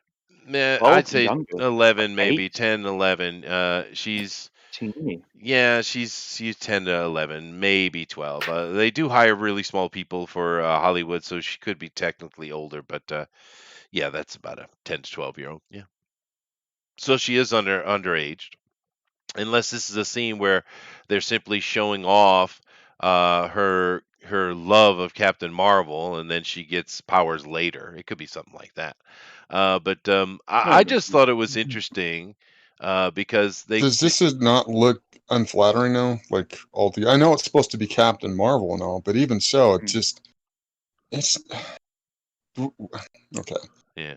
I'd say younger. 11, Like maybe 8? 10, 11. She's Teeny. yeah, she's 10 to 11, maybe 12. They do hire really small people for Hollywood, so she could be technically older, but yeah, that's about a 10 to 12-year-old. Yeah. So she is underaged, unless this is a scene where they're simply showing off her love of Captain Marvel, and then she gets powers later. It could be something like that. But I just thought it was interesting because Does this not look unflattering now? Like I know it's supposed to be Captain Marvel and all, but even so, it's okay. Yeah.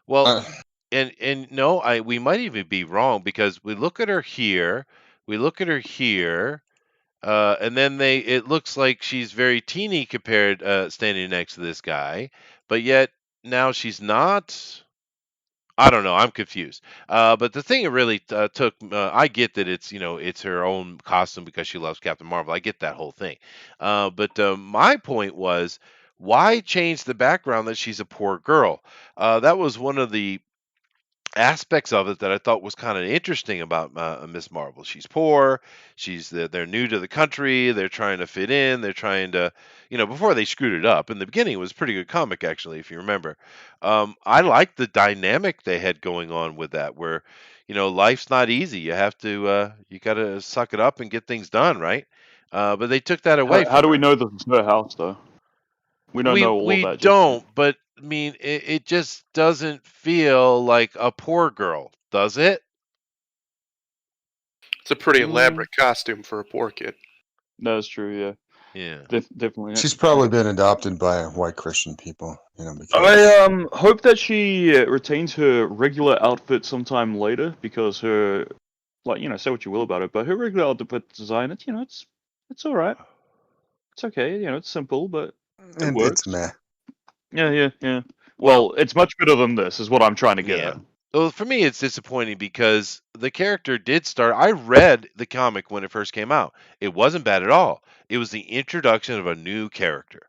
Well, Uh, and no, we might even be wrong because we look at her here, we look at her here, and then it looks like she's very teeny compared standing next to this guy, but yet now she's not. I don't know. I'm confused. But the thing it really took, I get that it's her own costume because she loves Captain Marvel. I get that whole thing. But my point was, why change the background that she's a poor girl? That was one of the aspects of it that I thought was kind of interesting about Miss Marvel. She's poor. They're new to the country. They're trying to fit in. They're trying to, before they screwed it up. In the beginning, it was a pretty good comic actually, if you remember. I liked the dynamic they had going on with that, where life's not easy. You have to you got to suck it up and get things done, right? But they took that away How from do we her. know this is her house, though? We don't know all of We that just yet. don't, but I mean, it just doesn't feel like a poor girl, does it? It's a pretty elaborate costume for a poor kid. That's true, yeah. Yeah. Definitely. she's probably been adopted by white Christian people, because I hope that she retains her regular outfit sometime later, because her, say what you will about it, but her regular outfit design, it's all right. It's okay, it's simple, but it works. it's meh. Yeah. Well, Well, it's much better than this, is what I'm trying to get yeah. at. Well, for me, it's disappointing because the character did start. I read the comic when it first came out. It wasn't bad at all. It was the introduction of a new character.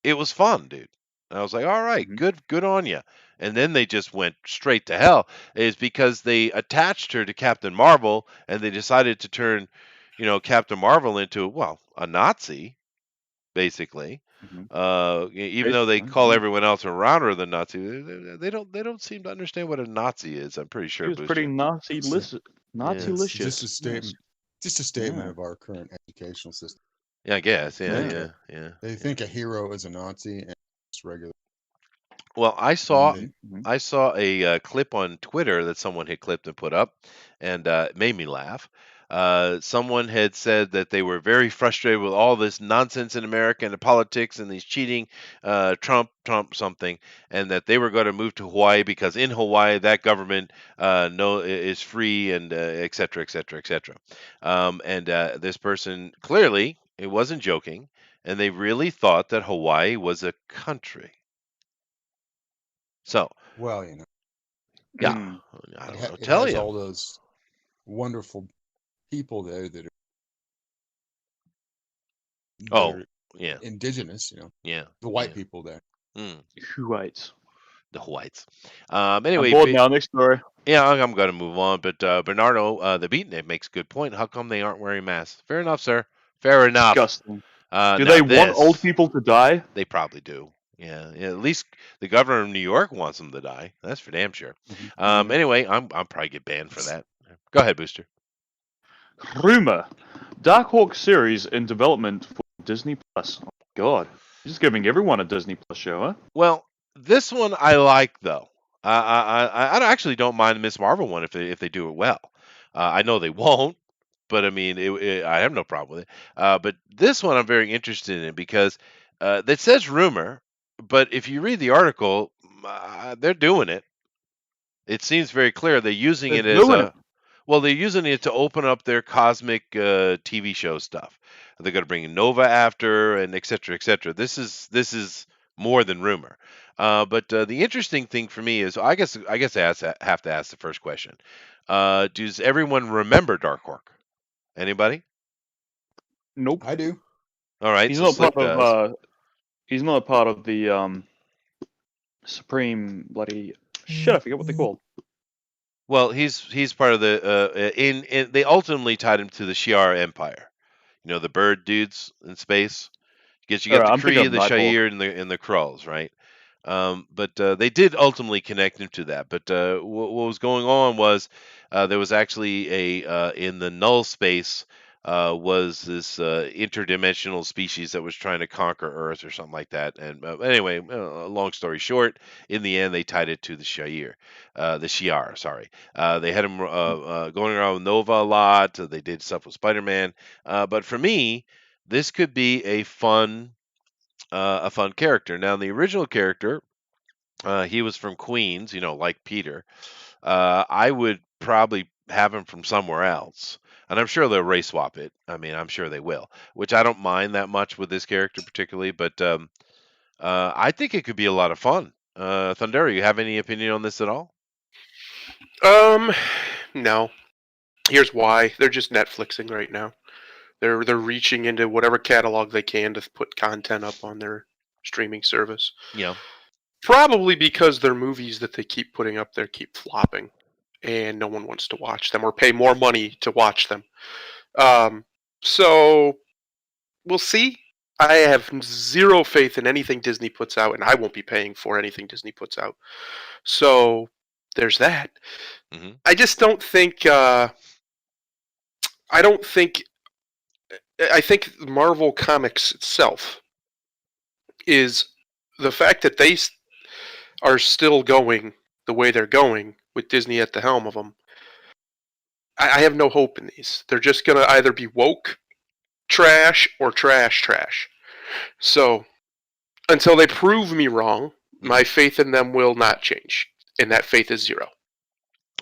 It was fun, dude. And I was like, all right, Mhm. good on you. And then they just went straight to hell. Is because they attached her to Captain Marvel and they decided to turn, Captain Marvel into, well, a Nazi basically. Mhm. Even though they Basically, call yeah. everyone else around her the Nazi, they don't seem to understand what a Nazi is. I'm pretty She sure, was pretty Booster. Nazi-licious. It's just a statement. Yes. Just a statement Yeah. of our current educational system. Yeah, I guess. They think Yeah. they think a hero is a Nazi and it's regular. Well, I And saw they, I saw a clip on Twitter that someone had clipped and put up, and it made me laugh. Someone had said that they were very frustrated with all this nonsense in America and the politics and these cheating, Trump something, and that they were going to move to Hawaii because in Hawaii that government is free and et cetera, et cetera, et cetera. And this person clearly it wasn't joking, and they really thought that Hawaii was a country. So, well, yeah, Mm. I don't know. it Tell has you. all those wonderful people there that Oh, are yeah, indigenous. yeah, The white yeah. people there. Mm, Right. the whites. I'm Anyway, bored now. Next story. yeah, I'm going to move on. But Bernardo, the Beatnik makes a good point. How come they aren't wearing masks? Fair enough, sir. Fair enough. Disgusting. Do Now they want old this, people to die? they probably do. Yeah, at least the governor of New York wants them to die. That's for damn sure. Mhm. Anyway, I'm probably get banned for that. Go ahead, Booster. Rumor. Dark Hawk series in development for Disney Plus. Oh God. You're just giving everyone a Disney Plus show, huh? Well, this one I like though. I actually don't mind the Miss Marvel one if they do it well. I know they won't, but I mean, I have no problem with it. But this one I'm very interested in because that says rumor, but if you read the article, they're doing it. It seems very clear they're using They're it as doing it. a well, they're using it to open up their cosmic TV show stuff. They're going to bring Nova after, and et cetera, et cetera. This is more than rumor. But the interesting thing for me is, I guess have to ask the first question. Does everyone remember Dark Hawk? Anybody? Nope. I do. All right, He's so not Slick part does. of. He's not part of the Supreme bloody shit. I forget what they call. Well, he's part of the in they ultimately tied him to the Shi'ar Empire. You know, the bird dudes in space. Because you All got right, the I'm thinking Kree, of the Nighthawk. Shire, and the Krulls, right? But they did ultimately connect him to that. But what was going on was there was actually in the null space was this interdimensional species that was trying to conquer Earth or something like that. And anyway, long story short, in the end they tied it to the Shire, the Shi'ar. Sorry, they had him going around with Nova a lot. They did stuff with Spider-Man. But for me, this could be a fun character. Now, the original character, he was from Queens, like Peter. I would probably have him from somewhere else. And I'm sure they'll race swap it. I mean, I'm sure they will, which I don't mind that much with this character particularly. But I think it could be a lot of fun. Thundera, you have any opinion on this at all? No. Here's why. They're just Netflixing right now. They're reaching into whatever catalog they can to put content up on their streaming service. Yeah. Probably because their movies that they keep putting up there keep flopping, and no one wants to watch them or pay more money to watch them. So we'll see. I have zero faith in anything Disney puts out, and I won't be paying for anything Disney puts out. So there's that. Mm-hmm. I just don't think. I don't think. I think Marvel Comics itself is the fact that they are still going the way they're going with Disney at the helm of them. I have no hope in these. They're just gonna either be woke trash or trash. So until they prove me wrong, my faith in them will not change, and that faith is zero.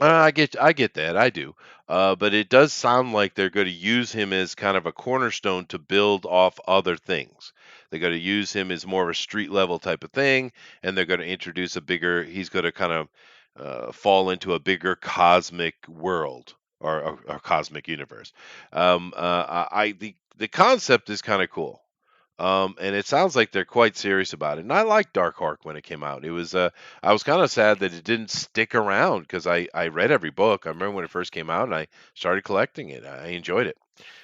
I get that. I do. But it does sound like they're going to use him as kind of a cornerstone to build off other things. They're going to use him as more of a street level type of thing, and they're going to introduce he's going to kind of fall into a bigger cosmic world or cosmic universe. The concept is kind of cool. And it sounds like they're quite serious about it. And I liked Dark when it came out. I was kind of sad that it didn't stick around because I read every book. I remember when it first came out and I started collecting it. I enjoyed it.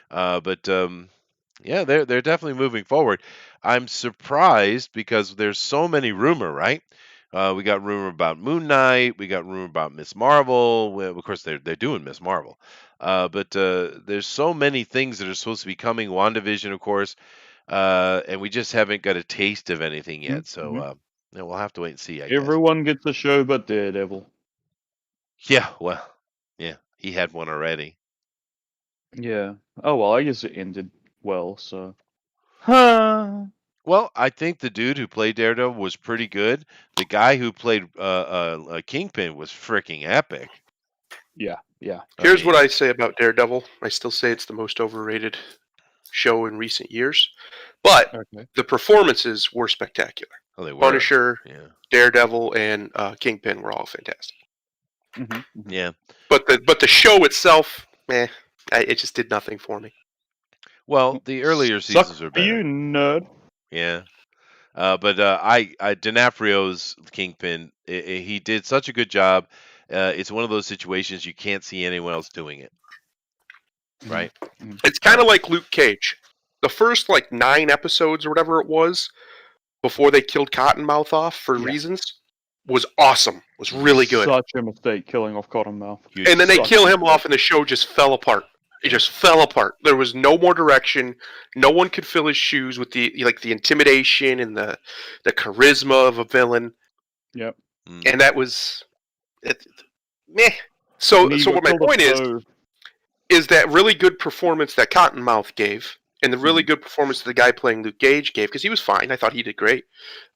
But yeah, they're definitely moving forward. I'm surprised because there's so many rumor, right? We got rumor about Moon Knight. We got rumor about Miss Marvel. Well, of course, they're doing Miss Marvel. But there's so many things that are supposed to be coming. WandaVision, of course. And we just haven't got a taste of anything yet. So yeah, we'll have to wait and see, I guess. Everyone gets a show but Daredevil. Yeah, well, yeah, he had one already. Yeah. Oh well, I guess it ended well. So. Huh. Well, I think the dude who played Daredevil was pretty good. The guy who played Kingpin was freaking epic. Yeah. Here's what I say about Daredevil. I still say it's the most overrated show in recent years, but the performances were spectacular. Oh, they were. Punisher, Daredevil, and Kingpin were all fantastic. Yeah, but the show itself, it just did nothing for me. Well, the earlier seasons were better. You nerd. Yeah. But D'Onofrio's Kingpin, he did such a good job. It's one of those situations you can't see anyone else doing it. Right? It's kind of like Luke Cage. The first 9 episodes or whatever it was before they killed Cottonmouth off for reasons was awesome. Was really good. Such a mistake killing off Cottonmouth. And then they kill him off and the show just fell apart. It just fell apart. There was no more direction. No one could fill his shoes with the intimidation and the charisma of a villain. Yep. And that was meh. So what my point is that really good performance that Cottonmouth gave, and the really good performance that the guy playing Luke Cage gave, because he was fine. I thought he did great.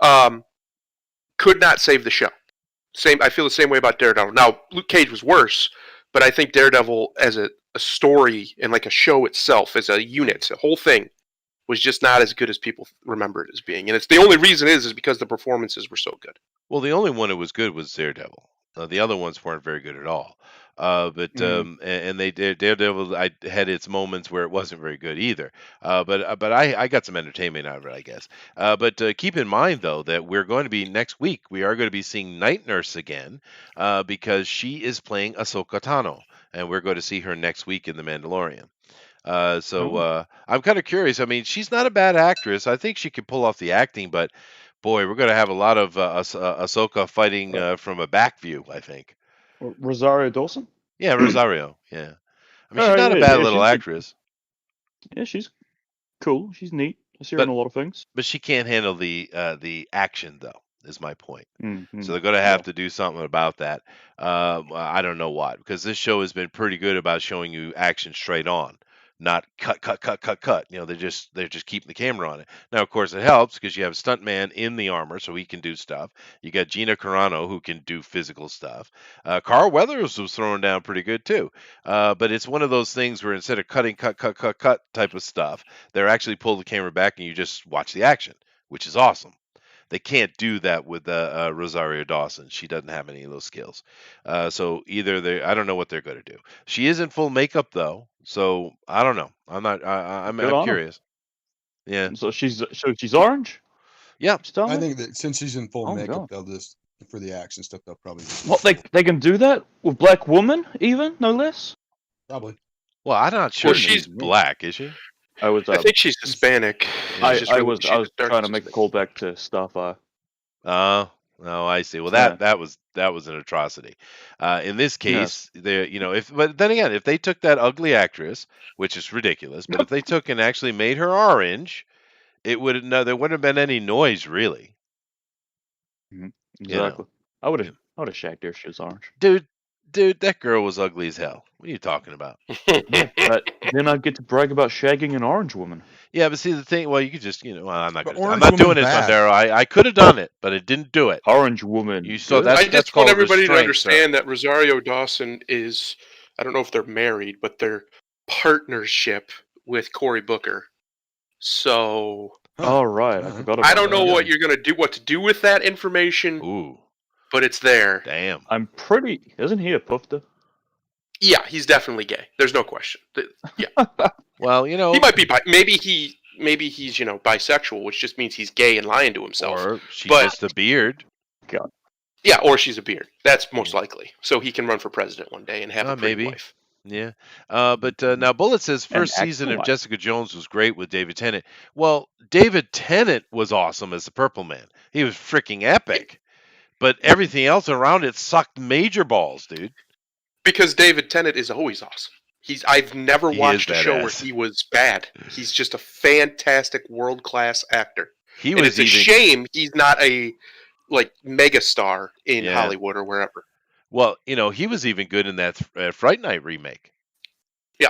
Could not save the show. I feel the same way about Daredevil. Now, Luke Cage was worse, but I think Daredevil as a story and a show itself, as a unit, a whole thing, was just not as good as people remember it as being. And it's the only reason is because the performances were so good. Well, the only one that was good was Daredevil. The other ones weren't very good at all. But and Daredevil had its moments where it wasn't very good either. But I got some entertainment out of it, I guess. But keep in mind though that we're going to be next week. We are going to be seeing Night Nurse again because she is playing Ahsoka Tano, and we're going to see her next week in The Mandalorian. I'm kind of curious. I mean, she's not a bad actress. I think she can pull off the acting, but boy, we're going to have a lot of Ahsoka fighting from a back view, I think. Rosario Dawson? Yeah, Rosario. Yeah. I mean, she's not a bad little actress. Yeah, she's cool. She's neat. I see her in a lot of things. But she can't handle the action, though, is my point. Mm-hmm. So they're going to have to do something about that. I don't know what, because this show has been pretty good about showing you action straight on, not cut, cut, cut, cut, cut. You know, they're just keeping the camera on it. Now, of course, it helps because you have a stuntman in the armor, so he can do stuff. You got Gina Carano who can do physical stuff. Carl Weathers was throwing down pretty good too. But it's one of those things where instead of cutting, cut, cut, cut, cut type of stuff, they're actually pull the camera back and you just watch the action, which is awesome. They can't do that with Rosario Dawson. She doesn't have any of those skills. So either I don't know what they're going to do. She is in full makeup though, so I don't know. I'm curious. Yeah. So she's orange. Yeah. I think that since she's in full makeup, they'll just for the action stuff. They'll probably. Well, they can do that with Black Woman, even no less. Probably. Well, I'm not sure she's black, is she? I think she's Hispanic. I was trying to make a callback to Starfire. Oh, I see. Well, that was an atrocity. In this case, but then again, if they took that ugly actress, which is ridiculous, but if they took and actually made her orange, there wouldn't have been any noise really. Mm-hmm. Exactly. I would have shagged her if she was orange. Dude, that girl was ugly as hell. What are you talking about? But then I'd get to brag about shagging an orange woman. Yeah, but see the thing. Well, you could just, I'm not doing it, Mondero. I could have done it, but it didn't do it. Orange woman. I just want everybody to understand that Rosario Dawson is. I don't know if they're married, but they're partnership with Cory Booker. So. All right, I forgot about I don't know what you're gonna do. What to do with that information? Ooh. But it's there. Damn. I'm pretty. Isn't he a poofter? Yeah, he's definitely gay. There's no question. Yeah. Well, he might be. Maybe he's bisexual, which just means he's gay and lying to himself. Or she's just a beard. God. Yeah, or she's a beard. That's most likely. So he can run for president one day and have a pretty wife. Yeah. But now Bullet says first season of Jessica Jones was great with David Tennant. Well, David Tennant was awesome as the Purple Man. He was freaking epic. But everything else around it sucked major balls, dude. Because David Tennant is always awesome. I've never watched a show where he was bad. He's just a fantastic world-class actor. It's a shame he's not a megastar in Hollywood or wherever. Well, he was even good in that Fright Night remake. Yeah.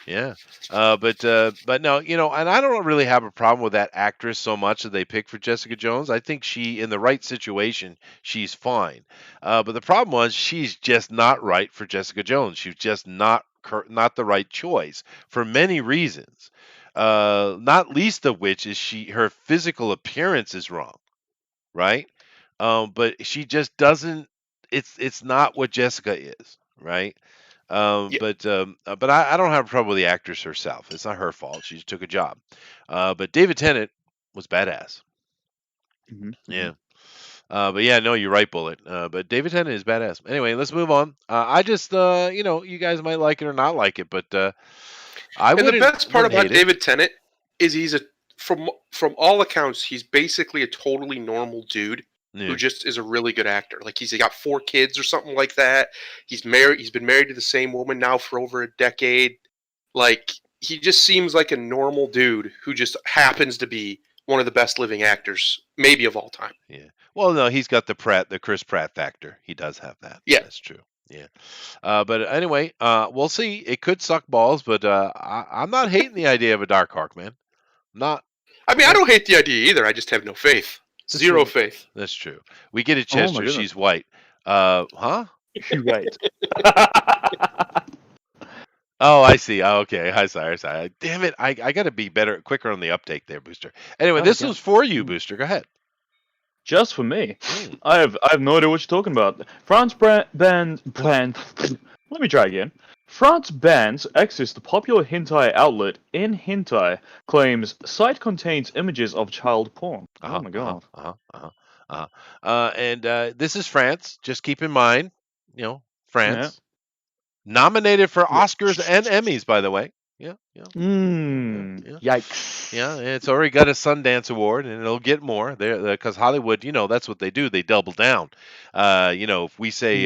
Yeah. But no, and I don't really have a problem with that actress so much that they picked for Jessica Jones. I think she, in the right situation, she's fine. But the problem was she's just not right for Jessica Jones. She's just not the right choice for many reasons. Not least of which is her physical appearance is wrong. Right? But she just doesn't, it's not what Jessica is, right? But I don't have a problem with the actress herself. It's not her fault. She just took a job. But David Tennant was badass. Mm-hmm. Yeah. But yeah, no, you're right, Bullet. But David Tennant is badass. Anyway, let's move on. I just, you guys might like it or not like it, but the best part about David Tennant is he's from all accounts, he's basically a totally normal dude. Yeah. Who just is a really good actor. Like he's got 4 kids or something like that. He's married. He's been married to the same woman now for over a decade. Like he just seems like a normal dude who just happens to be one of the best living actors, maybe of all time. Yeah. Well, no, he's got the Chris Pratt factor. He does have that. Yeah, that's true. Yeah. But anyway, we'll see. It could suck balls, but I'm not hating the idea of a Darkhawk, man. Not. I mean, I don't hate the idea either. I just have no faith. Zero faith. That's true. We get it, Chester. She's white. Huh? She's white. Oh, I see. Oh, okay. Hi, sorry. Damn it. I got to be quicker on the uptake there, Booster. Anyway, this was for you, Booster. Go ahead. Just for me. I have no idea what you're talking about. France Let me try again. France bans access to popular hentai outlet in hentai. Claims site contains images of child porn. Oh my god. And this is France. Just keep in mind, Yeah. France. Nominated for Yeah. Oscars and Emmys, by the way. Yeah. Yikes. Yeah, it's already got a Sundance Award, and it'll get more. Because Hollywood, that's what they do. They double down. If we say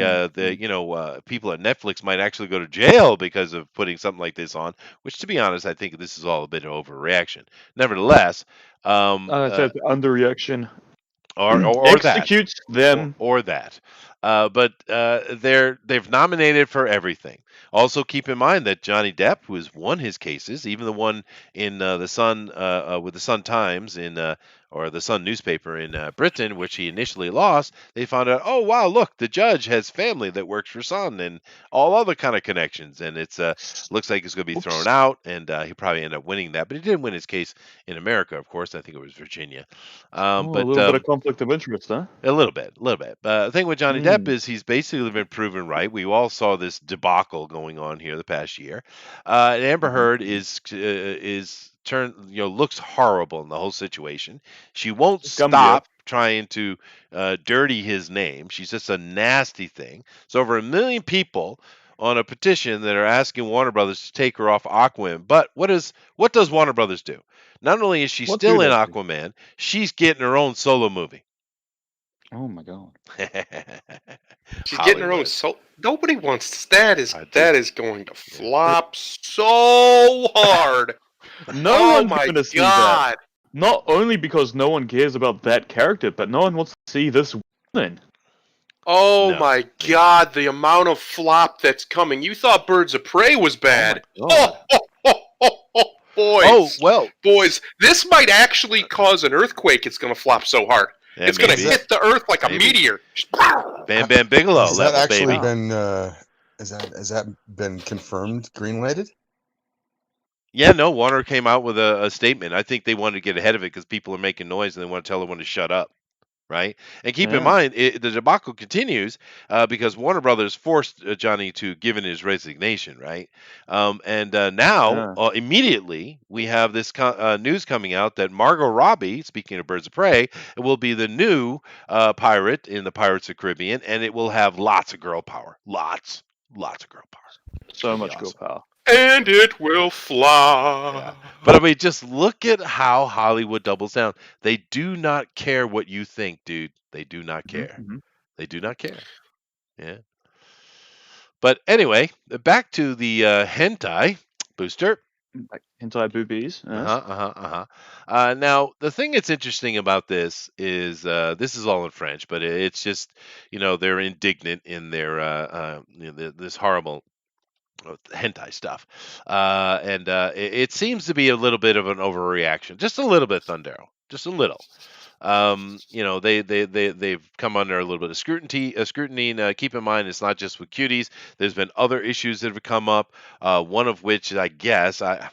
people at Netflix might actually go to jail because of putting something like this on, which, to be honest, I think this is all a bit of overreaction. Nevertheless, That's underreaction. or that. Executes them. Or that. But they've nominated for everything. Also, keep in mind that Johnny Depp, who has won his cases, even the one in the Sun with the Sun Times or the Sun newspaper in Britain, which he initially lost, they found out, oh wow, look, the judge has family that works for Sun and all other kind of connections, and it's looks like it's going to be thrown out, and he probably end up winning that, but he didn't win his case in America, of course. I think it was Virginia. A little bit of conflict of interest, huh? A little bit. The thing with Johnny Depp is he's basically been proven right. We all saw this debacle going on here the past year. And Amber Heard is looks horrible in the whole situation. She won't stop trying to dirty his name. She's just a nasty thing. So over 1 million people on a petition that are asking Warner Brothers to take her off Aquaman. But what does Warner Brothers do? Not only is she still in Aquaman, she's getting her own solo movie. Oh my god. She's getting her own soul. Nobody wants that is going to flop so hard. No one's going to see that. Not only because no one cares about that character, but no one wants to see this woman. Oh my god, the amount of flop that's coming. You thought Birds of Prey was bad. Boys. Boys, this might actually cause an earthquake. It's going to flop so hard. Yeah, it's going to hit the earth like a meteor. Bam Bam Bigelow. Has that actually been? Has that been confirmed? Greenlighted? Yeah, no. Warner came out with a statement. I think they wanted to get ahead of it because people are making noise and they want to tell everyone to shut up. Right, and keep in mind the debacle continues because Warner Brothers forced Johnny to give in his resignation, right? Now immediately we have this news coming out that Margot Robbie, speaking of Birds of Prey, will be the new pirate in the Pirates of the Caribbean, and it will have lots of girl power, lots of girl power, so much girl power. And it will fly. Yeah. But I mean, just look at how Hollywood doubles down. They do not care what you think, dude. They do not care. Mm-hmm. They do not care. Yeah. But anyway, back to the hentai booster. Hentai boobies. Now, the thing that's interesting about this is this is all in French, but it's just, they're indignant in their this horrible hentai stuff, and it seems to be a little bit of an overreaction, just a little bit, Thundero, just a little. They've come under a little bit of scrutiny. And keep in mind, it's not just with cuties. There's been other issues that have come up. One of which, I guess, I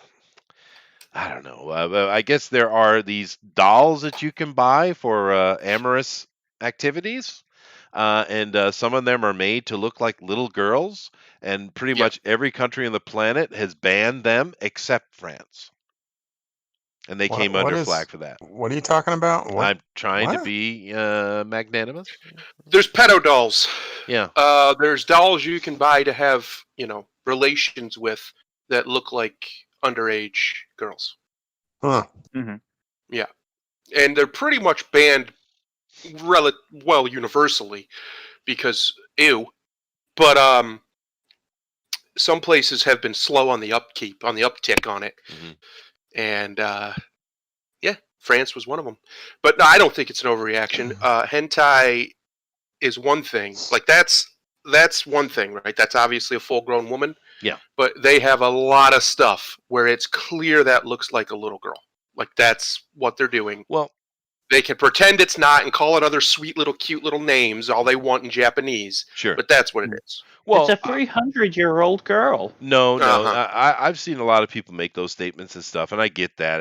don't know. I guess there are these dolls that you can buy for amorous activities. And some of them are made to look like little girls, and pretty much every country on the planet has banned them except France. And they came under flag for that. What are you talking about? I'm trying to be magnanimous. There's pedo dolls. Yeah. There's dolls you can buy to have, relations with that look like underage girls. Huh. Mm-hmm. Yeah. And they're pretty much banned universally because ew, but some places have been slow on the uptick on it. Mm-hmm. And France was one of them. But no, I don't think it's an overreaction. Hentai is one thing. Like that's one thing, right? That's obviously a full-grown woman. Yeah. But they have a lot of stuff where it's clear that looks like a little girl. Like that's what they're doing. Well, they can pretend it's not and call it other sweet little cute little names all they want in Japanese. Sure. But that's what it is. Well, it's a 300-year-old girl. No. I've seen a lot of people make those statements and stuff, and I get that,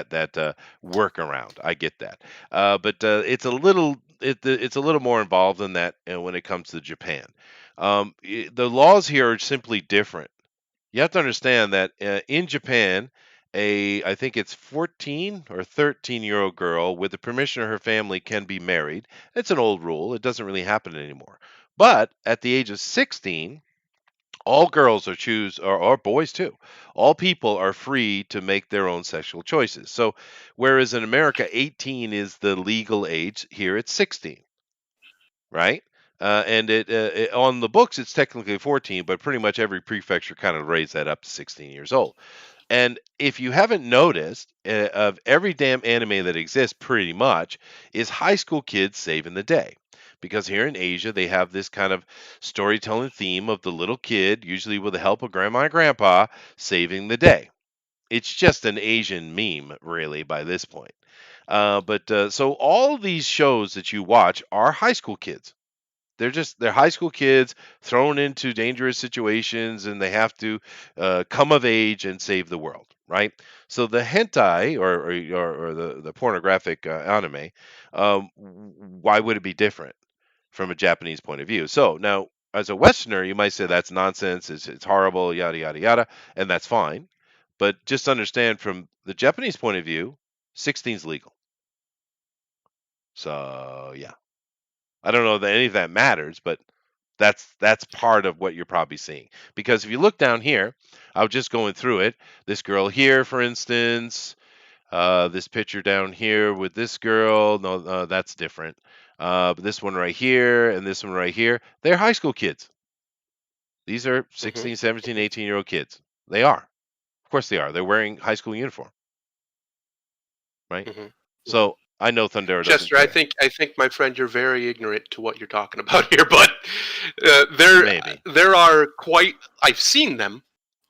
that workaround. I get that. But it's a little it's a little more involved than that when it comes to Japan. The laws here are simply different. You have to understand that in Japan, I think it's 14 or 13-year-old girl with the permission of her family can be married. It's an old rule. It doesn't really happen anymore. But at the age of 16, all girls or boys too. All people are free to make their own sexual choices. So whereas in America 18 is the legal age, here it's 16, right? And on the books it's technically 14, but pretty much every prefecture kind of raised that up to 16 years old. And if you haven't noticed, of every damn anime that exists, pretty much is high school kids saving the day. Because here in Asia, they have this kind of storytelling theme of the little kid, usually with the help of grandma and grandpa, saving the day. It's just an Asian meme, really, by this point. So all these shows that you watch are high school kids. They're high school kids thrown into dangerous situations, and they have to come of age and save the world, right? So the hentai or the pornographic anime, why would it be different from a Japanese point of view? So now, as a Westerner, you might say that's nonsense, it's horrible, yada yada yada, and that's fine. But just understand from the Japanese point of view, 16 is legal. So yeah. I don't know that any of that matters, but that's part of what you're probably seeing. Because if you look down here, I was just going through it. This girl here, for instance, this picture down here with this girl, no, that's different. But this one right here and this one right here, they're high school kids. These are 16, 17, 18-year-old kids. They are. Of course they are. They're wearing high school uniform, right? So I know Thundera doesn't Chester, care. I think, my friend, you're very ignorant to what you're talking about here. But there are quite. I've seen them.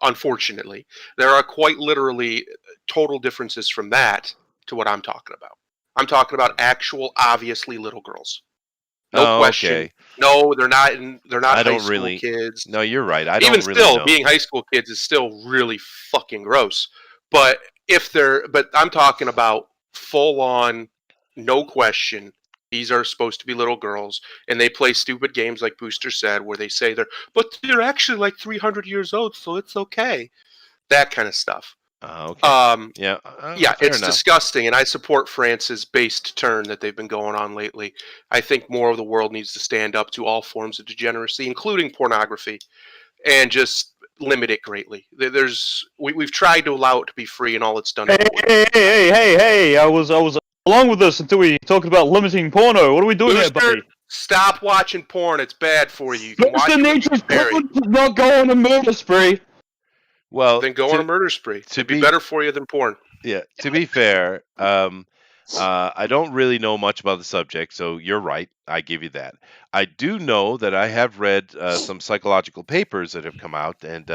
Unfortunately, there are quite literally total differences from that to what I'm talking about. I'm talking about actual, obviously little girls. No question. Okay. No, they're not. They're not I high don't school really. kids. No, you're right. I Even don't really still, know. being high school kids is still really fucking gross. But but I'm talking about full on, no question. These are supposed to be little girls, and they play stupid games like Booster said, where they say but they're actually like 300 years old, so it's okay. That kind of stuff. Okay. Yeah. Yeah, Fair it's enough. disgusting, and I support France's based turn that they've been going on lately. I think more of the world needs to stand up to all forms of degeneracy, including pornography, and just limit it greatly. We've tried to allow it to be free, and all it's done. Hey! I was along with this until we talked about limiting porno. What are we doing here, buddy? Stop watching porn. It's bad for you. You can watch Mr. Nature's porn does not go on a murder spree. Well, then go on a murder spree. It'd be better for you than porn. Yeah. To be fair, I don't really know much about the subject, so you're right. I give you that. I do know that I have read some psychological papers that have come out and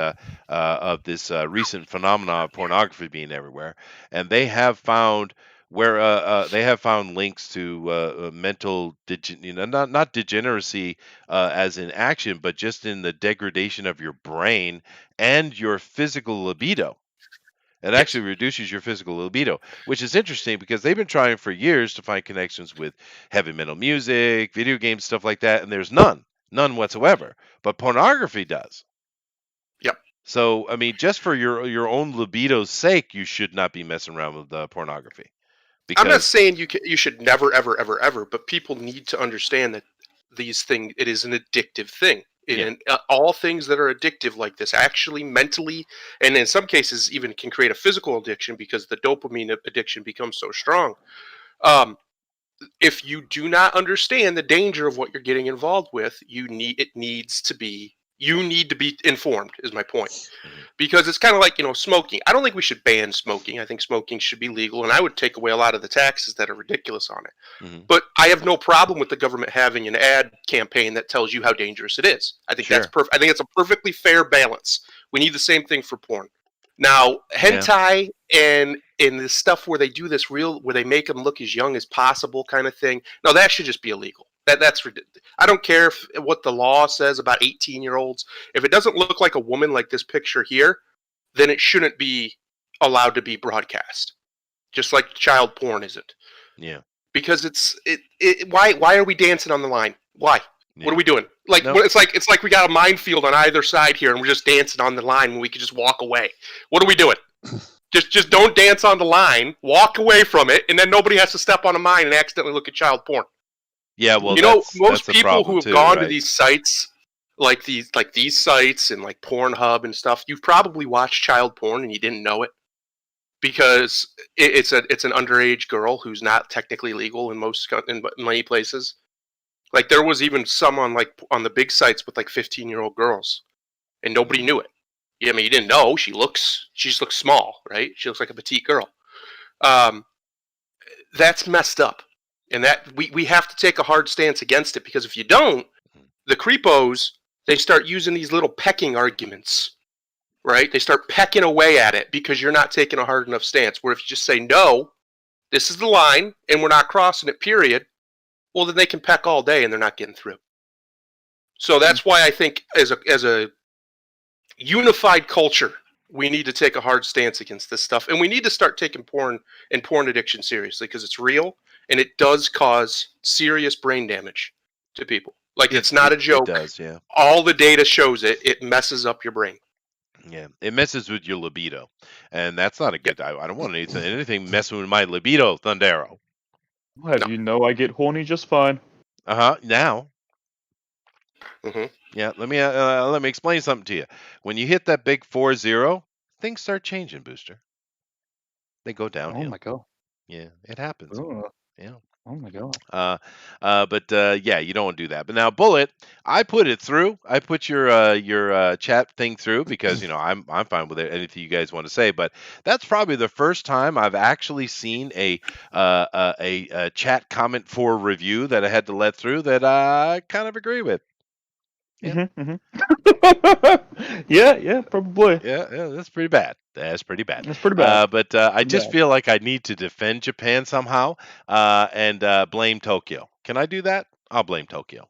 of this recent phenomenon of pornography being everywhere, and they have found links to mental not degeneracy as in action, but just in the degradation of your brain and your physical libido. It actually reduces your physical libido, which is interesting because they've been trying for years to find connections with heavy metal music, video games, stuff like that, and there's none whatsoever. But pornography does. Yep. So, I mean, just for your own libido's sake, you should not be messing around with pornography. I'm not saying you should never, ever, ever, ever, but people need to understand that it is an addictive thing. All things that are addictive like this actually mentally, and in some cases even can create a physical addiction because the dopamine addiction becomes so strong. If you do not understand the danger of what you're getting involved with, you need to be informed, is my point. Because it's kind of like, smoking. I don't think we should ban smoking. I think smoking should be legal, and I would take away a lot of the taxes that are ridiculous on it. But I have no problem with the government having an ad campaign that tells you how dangerous it is. I think that's perfect. I think it's a perfectly fair balance. We need the same thing for porn. Now, hentai and this stuff where they do this where they make them look as young as possible kind of thing. No, that should just be illegal. That's ridiculous. I don't care what the law says about 18-year-olds. If it doesn't look like a woman like this picture here, then it shouldn't be allowed to be broadcast. Just like child porn isn't. Yeah. because why are we dancing on the line? Why? Yeah. What are we doing? Like Nope. it's like we got a minefield on either side here, and we're just dancing on the line when we could just walk away. What are we doing? Just don't dance on the line. Walk away from it, and then nobody has to step on a mine and accidentally look at child porn. Yeah, well, Most that's a people problem who have too, gone to right? these sites, like these sites and like Pornhub and stuff, you've probably watched child porn and you didn't know it because it's an underage girl who's not technically legal in many places. Like there was even some on the big sites with like 15-year-old girls, and nobody knew it. I mean, you didn't know. She just looks small, right? She looks like a petite girl. Um, that's messed up, and that we have to take a hard stance against it because if you don't, the creepos they start using these little pecking arguments, right? They start pecking away at it because you're not taking a hard enough stance. Where if you just say no, this is the line, and we're not crossing it, period. Well, then they can peck all day and they're not getting through. So that's why I think as a unified culture, we need to take a hard stance against this stuff, and we need to start taking porn and porn addiction seriously because it's real and it does cause serious brain damage to people. Like it's not a joke. It does, yeah. All the data shows it. It messes up your brain. Yeah, it messes with your libido, and that's not a good. I don't want anything messing with my libido, Thundero. Well, No. you know I get horny just fine. Now. Mm-hmm. Yeah, let me explain something to you. When you hit that big 4-0, things start changing, Booster. They go Oh downhill. my god. Yeah, it happens. Ugh. Yeah. Oh my god. But yeah, you don't want to do that. But now, Bullet, I put it through. I put your chat thing through because I'm fine with it. Anything you guys want to say, but that's probably the first time I've actually seen a chat comment for review that I had to let through that I kind of agree with. Yeah. Yeah, probably. Yeah, that's pretty bad. That's pretty bad. That's pretty bad. But I just bad. feel like I need to defend Japan somehow and blame Tokyo. Can I do that? I'll blame Tokyo.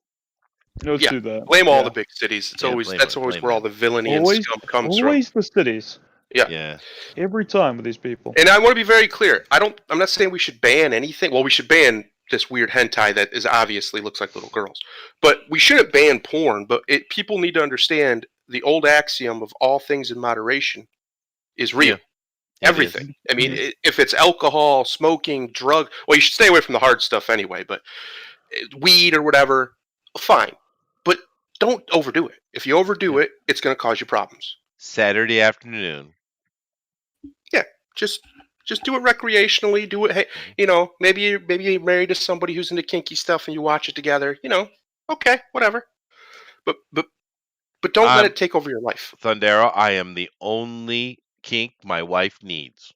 Let's do that. Blame all the big cities. It's Yeah, always blame that's always blame where all them. the villainy and Always, scum comes from. always the cities. Yeah. Yeah. Every time with these people. And I want to be very clear. I'm not saying we should ban anything. Well, we should ban this weird hentai that is obviously looks like little girls. But we shouldn't ban porn. But people need to understand the old axiom of all things in moderation is real. Yeah, everything. I mean, if it's alcohol, smoking, drug, well, you should stay away from the hard stuff anyway. But weed or whatever, fine. But don't overdo it. If you overdo it, it's going to cause you problems. Saturday afternoon. Yeah, just do it recreationally. Do it. Hey, maybe you're married to somebody who's into kinky stuff and you watch it together. Okay, whatever. But don't let it take over your life. Thundero, I am the only kink my wife needs.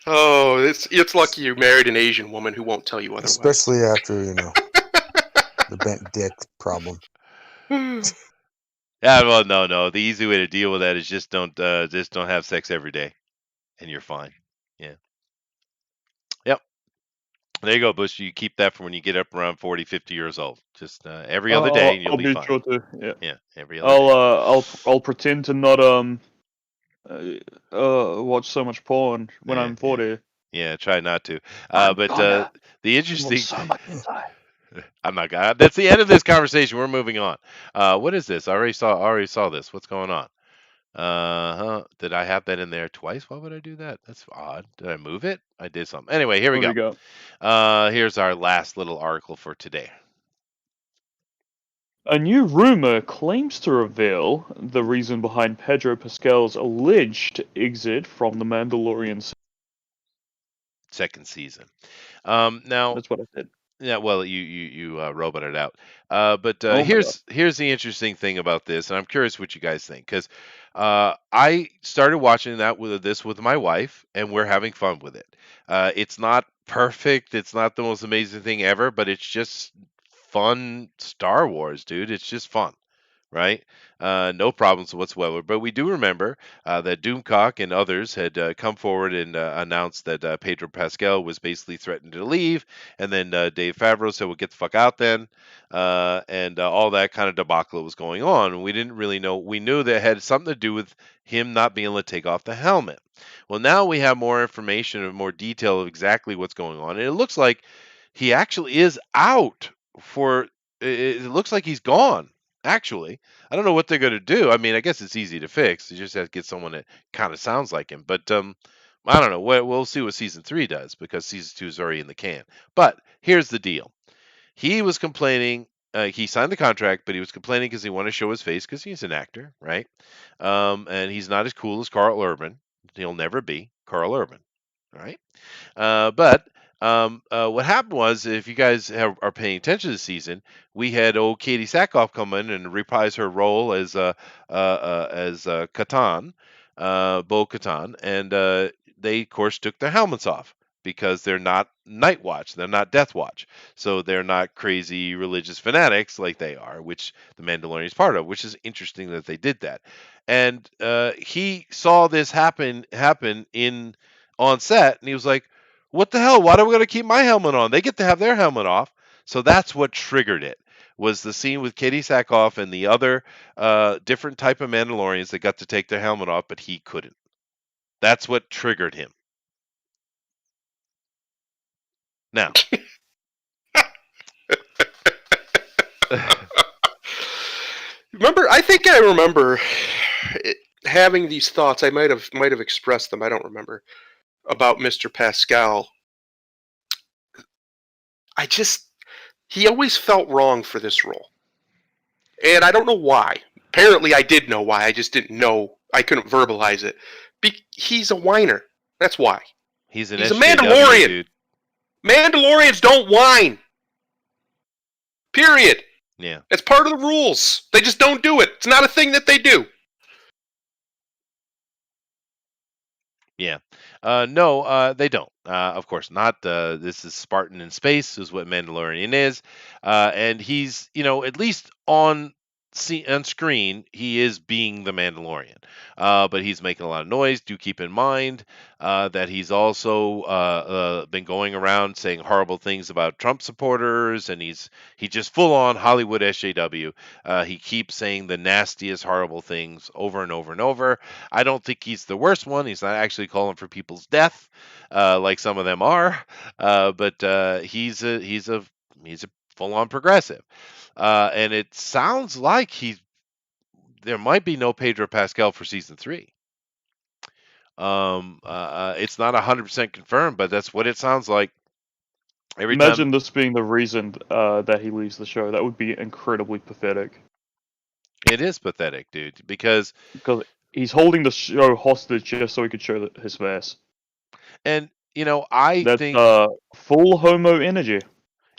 Oh, it's lucky you married an Asian woman who won't tell you otherwise. Especially after the bent dick problem. Yeah, well, no. The easy way to deal with that is just don't have sex every day, and you're fine. Yeah. Yep. There you go, Bush. You keep that for when you get up around 40, 50 years old. Just every other day, and you'll be fine. Sure to. Yeah. Yeah. Every other day. I'll pretend to not watch so much porn when I'm 40. Yeah, try not to. I'm But gonna. the interesting. So much inside. I'm not gonna. That's the end of this conversation. We're moving on. What is this? I already saw this. What's going on? Did I have that in there twice? Why would I do that? That's odd. Did I move it? I did something. Anyway, here we go. Here's our last little article for today. A new rumor claims to reveal the reason behind Pedro Pascal's alleged exit from The Mandalorian second season. Now that's what I said. Yeah, well, you roboted out. But here's the interesting thing about this, and I'm curious what you guys think, because I started watching that with my wife, and we're having fun with it. It's not perfect. It's not the most amazing thing ever, but it's just fun Star Wars, dude. It's just fun. right? No problems whatsoever. But we do remember that Doomcock and others had come forward and announced that Pedro Pascal was basically threatened to leave, and then Dave Favreau said, "Well, get the fuck out then," and all that kind of debacle was going on. And we didn't really know. We knew that it had something to do with him not being able to take off the helmet. Well, now we have more information and more detail of exactly what's going on, and it looks like he actually is out for. It looks like he's gone. Actually, I don't know what they're going to do. I mean, I guess it's easy to fix. You just have to get someone that kind of sounds like him. But I don't know. We'll see what season 3 does because season 2 is already in the can. But here's the deal. He was complaining. He signed the contract, but he was complaining because he wanted to show his face because he's an actor, right? And he's not as cool as Carl Urban. He'll never be Carl Urban, all right? But what happened was, if you guys are paying attention this season, we had old Katie Sackhoff come in and reprise her role as Katan, Bo Katan, and they of course took their helmets off because they're not Night Watch, they're not Death Watch, so they're not crazy religious fanatics like they are, which the Mandalorian is part of. Which is interesting that they did that, and he saw this happen in on set, and he was like, what the hell? Why do we got to keep my helmet on? They get to have their helmet off. So that's what triggered it. Was the scene with Katie Sackhoff and the other different type of Mandalorians that got to take their helmet off, but he couldn't. That's what triggered him. Now, I think I remember having these thoughts. I might have expressed them. I don't remember, about Mr. Pascal. He always felt wrong for this role. And I don't know why. Apparently I did know why. I just didn't know. I couldn't verbalize it. He's a whiner. That's why. He's a Mandalorian. Dude. Mandalorians don't whine. Period. Yeah. It's part of the rules. They just don't do it. It's not a thing that they do. Yeah. No, they don't. Of course not. This is Spartan in space, is what Mandalorian is. And he's, at least on screen, he is being the Mandalorian. But he's making a lot of noise. Do keep in mind that he's also been going around saying horrible things about Trump supporters, and he just full on Hollywood SJW. He keeps saying the nastiest, horrible things over and over and over. I don't think he's the worst one. He's not actually calling for people's death, like some of them are. But he's a full on progressive. And it sounds like there might be no Pedro Pascal for season 3. It's not 100% confirmed, but that's what it sounds like. Imagine this being the reason that he leaves the show. That would be incredibly pathetic. It is pathetic, dude, because he's holding the show hostage just so he could show his face. And I think that's full homo energy.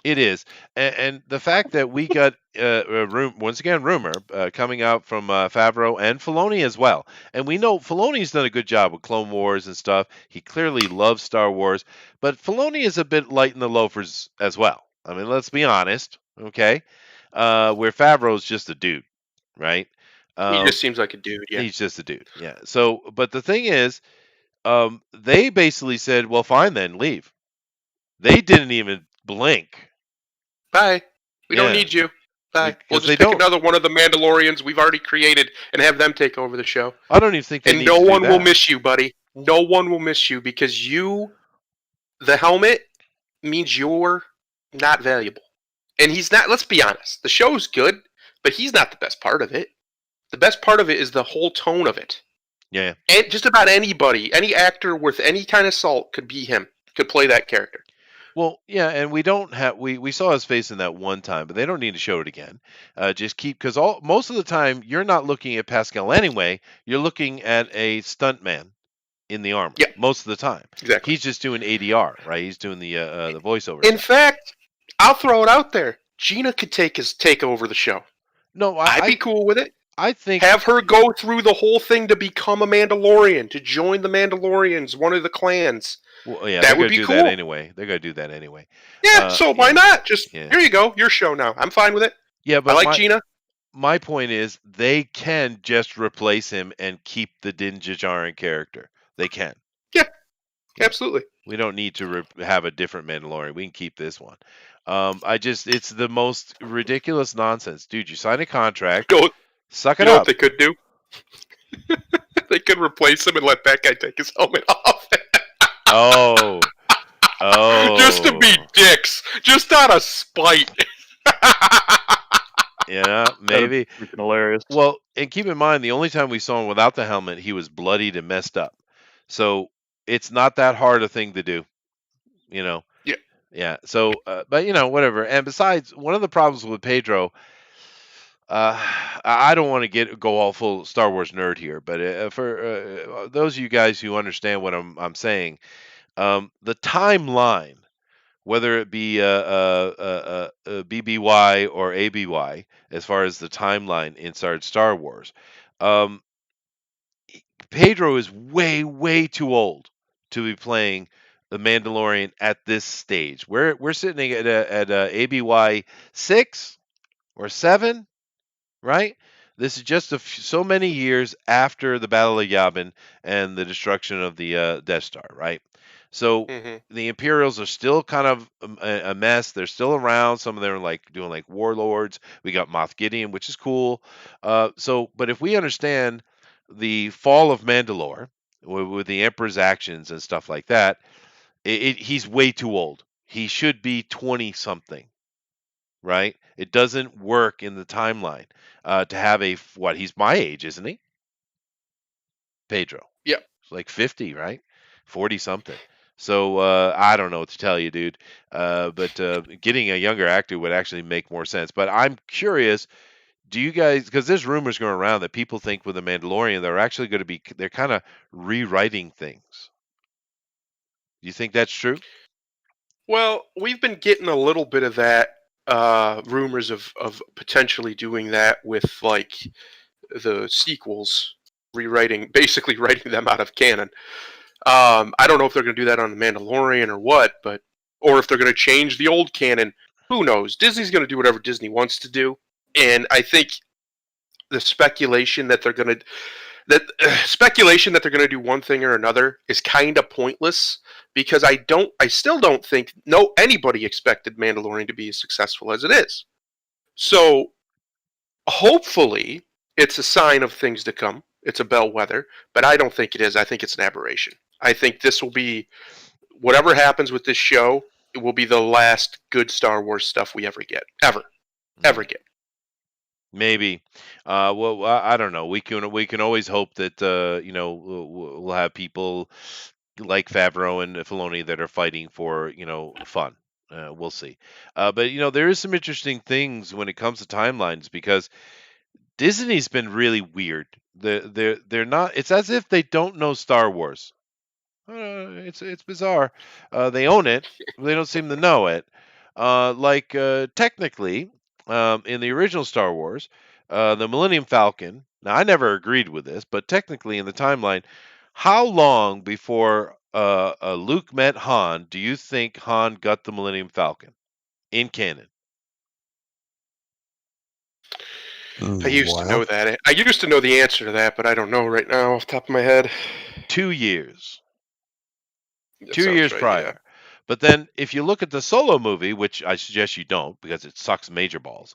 It is, and the fact that we got rumor coming out from Favreau and Filoni as well, and we know Filoni's done a good job with Clone Wars and stuff. He clearly loves Star Wars, but Filoni is a bit light in the loafers as well. I mean, let's be honest, okay? Where Favreau's just a dude, right? He just seems like a dude. Yeah, he's just a dude. Yeah. So, but the thing is, they basically said, "Well, fine then, leave." They didn't even blink. Bye. We don't need you. Bye. We'll just pick another one of the Mandalorians we've already created and have them take over the show. I don't even think they and no one will miss you, buddy. No one will miss you because the helmet means you're not valuable. And he's not, let's be honest. The show's good, but he's not the best part of it. The best part of it is the whole tone of it. Yeah. And just about anybody, any actor worth any kind of salt could be him, could play that character. Well, yeah, and we don't have we saw his face in that one time, but they don't need to show it again. Just because most of the time you're not looking at Pascal anyway. You're looking at a stuntman in the armor. Yeah. Most of the time, exactly. He's just doing ADR, right? He's doing the voiceover. In fact, I'll throw it out there. Gina could take over the show. No, I'd be cool with it. I think have her go through the whole thing to become a Mandalorian, to join the Mandalorians, one of the clans. Well, yeah, that would be cool. That anyway. They're gonna do that anyway. Yeah, so why not? Just here you go, your show now. I'm fine with it. Yeah, but I like Gina. my point is they can just replace him and keep the Din Djarin character. They can. Yeah, absolutely. We don't need to have a different Mandalorian. We can keep this one. It's the most ridiculous nonsense, dude. You sign a contract, You know, suck you it know what up. they could do? They could replace him and let that guy take his helmet off. Oh, Just to be dicks, just out of spite. Yeah, maybe. Freaking hilarious. Well, and keep in mind, the only time we saw him without the helmet, he was bloodied and messed up. So it's not that hard a thing to do, you know. Yeah. Yeah. So, but whatever. And besides, one of the problems with Pedro, I don't want to go all full Star Wars nerd here, but for those of you guys who understand what I'm saying, the timeline, whether it be BBY or ABY, as far as the timeline inside Star Wars, um, Pedro is way, way too old to be playing the Mandalorian at this stage. We're sitting at ABY 6 or 7, right? This is just so many years after the Battle of Yavin and the destruction of the Death Star, right? So the Imperials are still kind of a mess. They're still around. Some of them are like doing like warlords. We got Moff Gideon, which is cool. But if we understand the fall of Mandalore with the Emperor's actions and stuff like that, he's way too old. He should be 20 something, right? It doesn't work in the timeline to have he's my age, isn't he? Pedro. Yep. Like 50, right? 40 something. So I don't know what to tell you, dude. But getting a younger actor would actually make more sense. But I'm curious, do you guys, because there's rumors going around that people think with the Mandalorian they're actually going to be, they're kind of rewriting things. Do you think that's true? Well, we've been getting a little bit of that, rumors of potentially doing that with like the sequels, basically writing them out of canon. I don't know if they're going to do that on The Mandalorian or what, or if they're going to change the old canon. Who knows? Disney's going to do whatever Disney wants to do, and I think the speculation that they're going to do one thing or another is kind of pointless because I still don't think anybody expected Mandalorian to be as successful as it is. So hopefully it's a sign of things to come. It's a bellwether, but I don't think it is. I think it's an aberration. I think this will be, whatever happens with this show, it will be the last good Star Wars stuff we ever get. Ever get. Maybe. Well, I don't know. We can always hope that we'll have people like Favreau and Filoni that are fighting for fun. We'll see. But there is some interesting things when it comes to timelines because Disney's been really weird. They're not. It's as if they don't know Star Wars. It's bizarre. They own it. They don't seem to know it. Technically, in the original Star Wars, the Millennium Falcon. Now, I never agreed with this, but technically in the timeline, how long before Luke met Han do you think Han got the Millennium Falcon in canon? I used to know that. I used to know the answer to that, but I don't know right now off the top of my head. 2 years. That 2 years right, prior. yeah. But then if you look at the Solo movie, which I suggest you don't because it sucks major balls,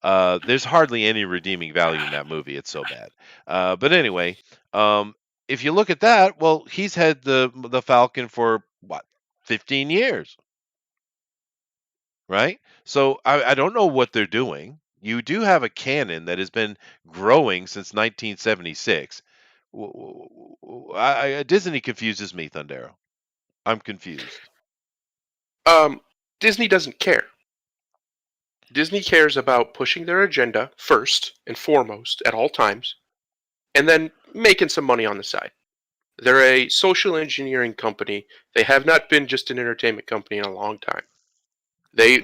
there's hardly any redeeming value in that movie. It's so bad. But anyway, if you look at that, well, he's had the Falcon for, 15 years? Right? So I don't know what they're doing. You do have a canon that has been growing since 1976. Disney confuses me, Thundero. I'm confused. Disney doesn't care. Disney cares about pushing their agenda first and foremost at all times, and then making some money on the side. They're a social engineering company. They have not been just an entertainment company in a long time. They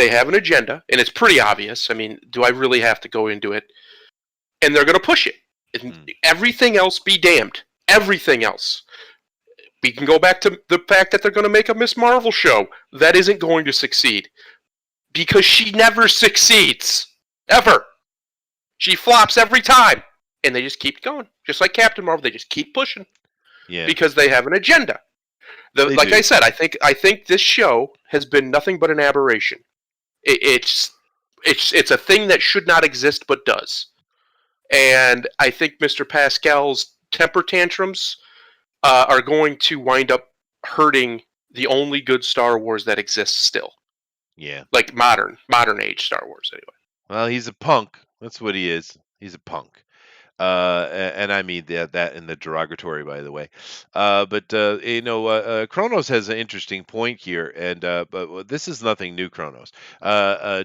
have an agenda, and it's pretty obvious. I mean, do I really have to go into it? And they're going to push it. Everything else be damned. Everything else. We can go back to the fact that they're going to make a Miss Marvel show. That isn't going to succeed. Because she never succeeds. Ever. She flops every time, and they just keep going, just like Captain Marvel. They just keep pushing, because they have an agenda. Like I said, I think this show has been nothing but an aberration. It's a thing that should not exist but does, and I think Mr. Pascal's temper tantrums are going to wind up hurting the only good Star Wars that exists still. Yeah. Like modern age Star Wars, anyway. Well, he's a punk. That's what he is. He's a punk. And I mean that in the derogatory, by the way. But Kronos has an interesting point here, and but this is nothing new. Kronos,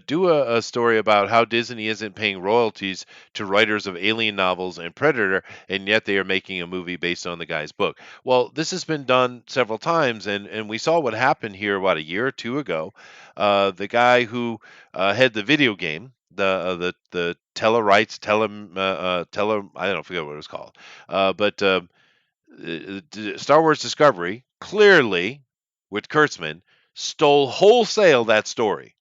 do a story about how Disney isn't paying royalties to writers of Alien novels and Predator, and yet they are making a movie based on the guy's book. Well, this has been done several times, and we saw what happened here about a year or two ago. The guy who had the video game, the Tellarites, I don't forget what it was called, but Star Wars Discovery clearly with Kurtzman stole wholesale that story.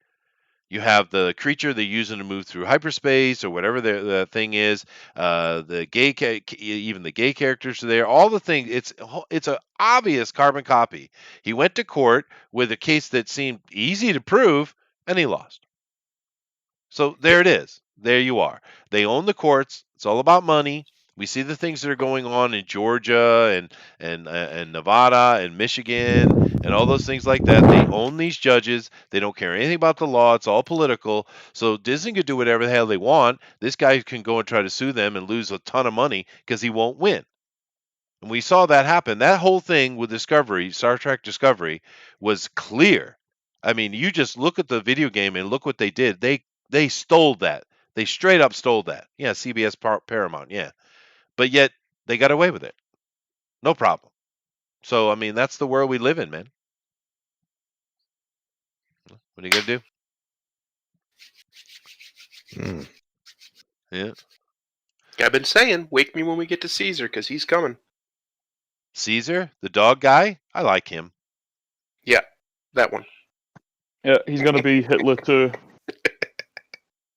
You have the creature they're using to move through hyperspace or whatever the thing is. Even the gay characters are there. All the things. It's an obvious carbon copy. He went to court with a case that seemed easy to prove, and he lost. So there it is. There you are. They own the courts. It's all about money. We see the things that are going on in Georgia and Nevada and Michigan and all those things like that. They own these judges. They don't care anything about the law. It's all political. So Disney could do whatever the hell they want. This guy can go and try to sue them and lose a ton of money because he won't win. And we saw that happen. That whole thing with Discovery, Star Trek Discovery, was clear. I mean, you just look at the video game and look what they did. They stole that. They straight up stole that. Yeah, CBS Paramount. Yeah. But yet they got away with it. No problem. So, I mean, that's the world we live in, man. What are you going to do? Yeah. I've been saying, wake me when we get to Caesar, because he's coming. Caesar, the dog guy? I like him. Yeah, that one. Yeah, he's going to be Hitler too.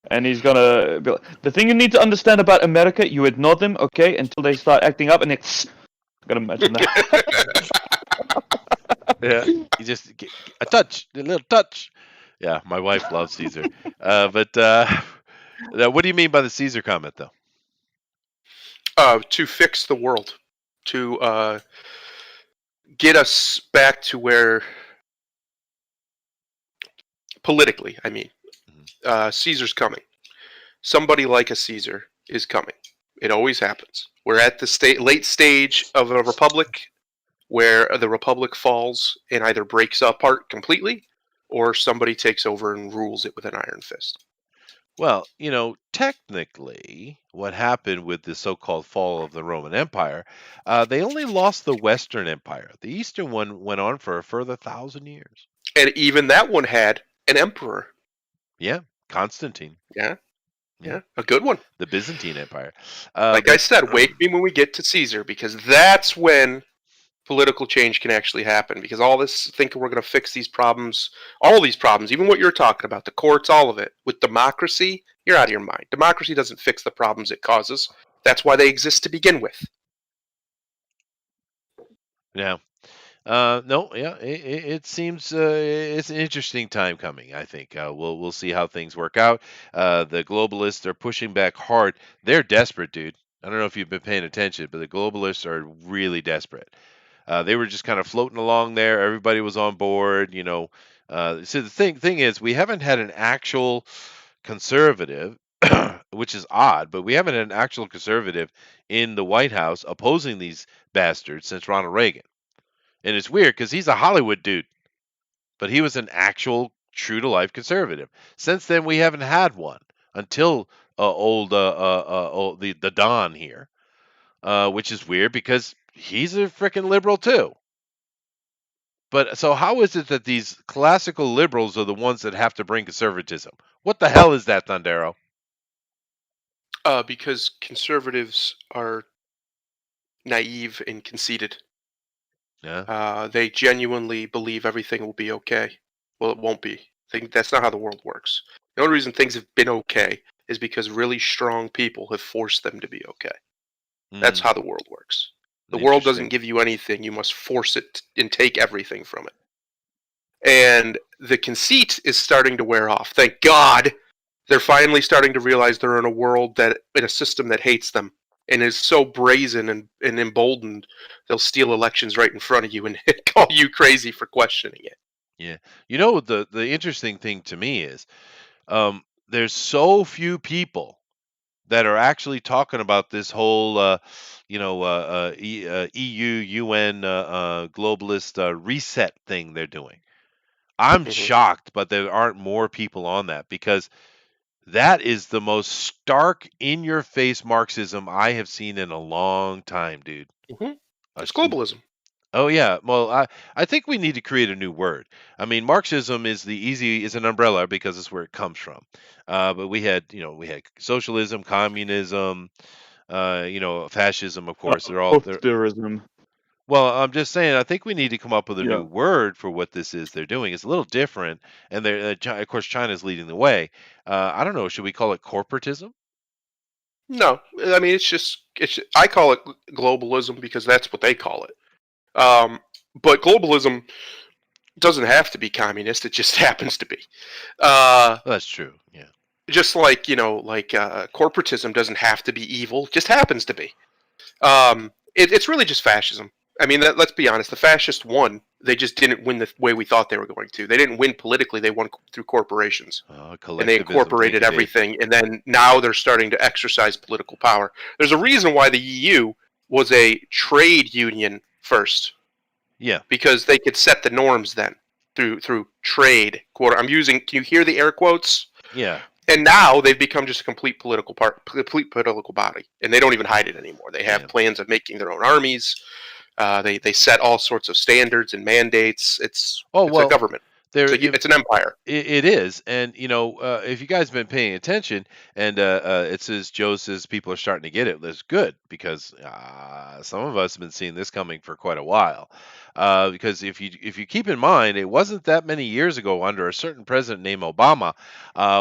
And he's gonna be like, the thing you need to understand about America, you ignore them, okay, until they start acting up, and it's. I can imagine that. Yeah, you just get a touch, a little touch. Yeah, my wife loves Caesar. But what do you mean by the Caesar comment, though? To fix the world, to get us back to where, politically, I mean, Caesar's coming. Somebody like a Caesar is coming. It always happens. We're at the late stage of a republic where the republic falls and either breaks apart completely or somebody takes over and rules it with an iron fist. Well, technically, what happened with the so-called fall of the Roman Empire, they only lost the Western Empire. The Eastern one went on for a further 1,000 years. And even that one had an emperor. Yeah, Constantine. Yeah, a good one. The Byzantine Empire. Like I said, wake me when we get to Caesar, because that's when political change can actually happen. Because all this thinking we're going to fix these problems, all these problems, even what you're talking about, the courts, all of it, with democracy, you're out of your mind. Democracy doesn't fix the problems it causes. That's why they exist to begin with. Yeah. No, yeah, it seems it's an interesting time coming. I think we'll see how things work out. The globalists are pushing back hard. They're desperate, dude. I don't know if you've been paying attention, but the globalists are really desperate. They were just kind of floating along there. Everybody was on board. So the thing is, we haven't had an actual conservative, which is odd, but we haven't had an actual conservative in the White House opposing these bastards since Ronald Reagan. And it's weird because he's a Hollywood dude, but he was an actual true to life conservative. Since then, we haven't had one until the Don here, which is weird because he's a freaking liberal too. But so how is it that these classical liberals are the ones that have to bring conservatism? What the hell is that, Thundero? Because conservatives are naive and conceited. Yeah. They genuinely believe everything will be okay. Well, it won't be. That's not how the world works. The only reason things have been okay is because really strong people have forced them to be okay. That's how the world works. The world doesn't give you anything. You must force it and take everything from it. And the conceit is starting to wear off. Thank God they're finally starting to realize they're in a system that hates them and is so brazen and emboldened, they'll steal elections right in front of you and call you crazy for questioning it. Yeah. You know, the interesting thing to me is there's so few people that are actually talking about this whole, EU, UN, globalist reset thing they're doing. I'm shocked, but there aren't more people on that because that is the most stark, in-your-face Marxism I have seen in a long time, dude. It's globalism. Oh yeah. Well, I think we need to create a new word. I mean, Marxism is an umbrella because it's where it comes from. But we had socialism, communism, fascism, of course. They're all there. Tourism. Well, I'm just saying, I think we need to come up with a new word for what this is they're doing. It's a little different, and of course, China's leading the way. I don't know. Should we call it corporatism? No, I mean I call it globalism because that's what they call it. But globalism doesn't have to be communist; it just happens to be. That's true. Yeah. Just like corporatism doesn't have to be evil; it just happens to be. It's really just fascism. I mean, let's be honest. The fascists won. They just didn't win the way we thought they were going to. They didn't win politically. They won through corporations. And they incorporated everything. And then now they're starting to exercise political power. There's a reason why the EU was a trade union first. Yeah. Because they could set the norms then through trade. Can you hear the air quotes? Yeah. And now they've become just a complete political body, and they don't even hide it anymore. They have plans of making their own armies. They set all sorts of standards and mandates. It's a government. It's an empire. It is, and if you guys have been paying attention, and it says Joe says people are starting to get it. That's good because some of us have been seeing this coming for quite a while. Because if you keep in mind, it wasn't that many years ago under a certain president named Obama,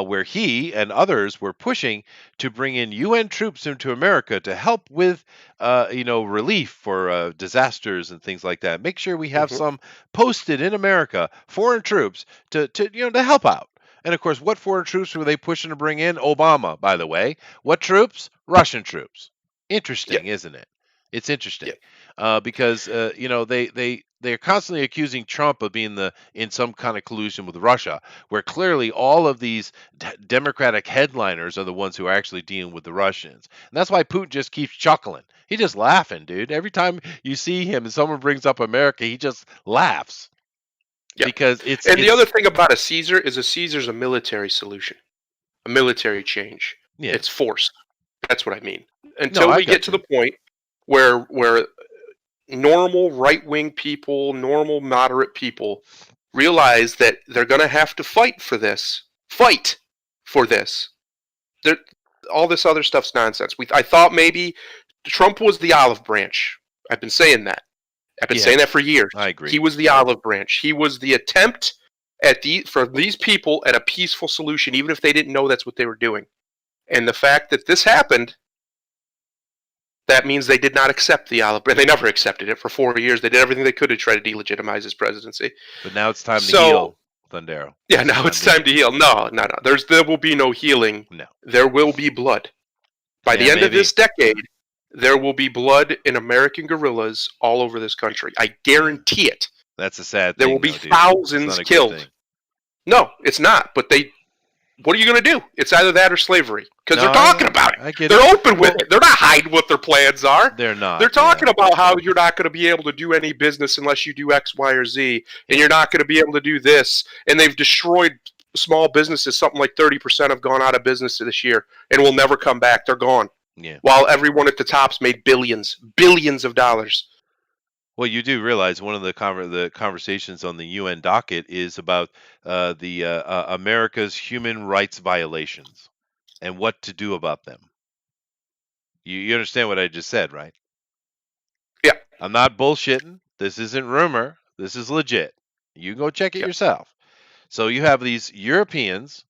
where he and others were pushing to bring in UN troops into America to help with relief for disasters and things like that. Make sure we have some posted in America, foreign troops to help out. And of course, what foreign troops were they pushing to bring in? Obama, by the way. What troops? Russian troops. Interesting, isn't it? It's interesting because they're constantly accusing Trump of being in some kind of collusion with Russia, where clearly all of these Democratic headliners are the ones who are actually dealing with the Russians. And that's why Putin just keeps chuckling. He's just laughing, dude. Every time you see him and someone brings up America, he just laughs. Yeah. Because the other thing about a Caesar is a Caesar's a military solution, a military change. Yeah. It's force. That's what I mean. Until we get to the point where normal right-wing people, normal moderate people realize that they're going to have to fight for this. All this other stuff's nonsense. I thought maybe Trump was the olive branch. I've been saying that. I've been saying that for years. I agree. He was the olive branch. He was the attempt for these people at a peaceful solution, even if they didn't know that's what they were doing. And the fact that this happened, that means they did not accept the olive branch. They never accepted it for 4 years. They did everything they could to try to delegitimize his presidency. But now it's time to heal, Thundero. Yeah, now it's time to heal. No. There will be no healing. No. There will be blood. By the end of this decade, there will be blood in American guerrillas all over this country. I guarantee it. That's a sad thing. There will be thousands killed. No, it's not. But what are you going to do? It's either that or slavery. Because they're talking about it. They're open with it. They're not hiding what their plans are. They're not. They're talking about how you're not going to be able to do any business unless you do X, Y, or Z. And you're not going to be able to do this. And they've destroyed small businesses. Something like 30% have gone out of business this year and will never come back. They're gone. Yeah. While everyone at the top's made billions of dollars. Well, you do realize one of the conversations on the UN docket is about America's human rights violations and what to do about them. You understand what I just said, right? Yeah. I'm not bullshitting. This isn't rumor. This is legit. You can go check it yourself. So you have these Europeans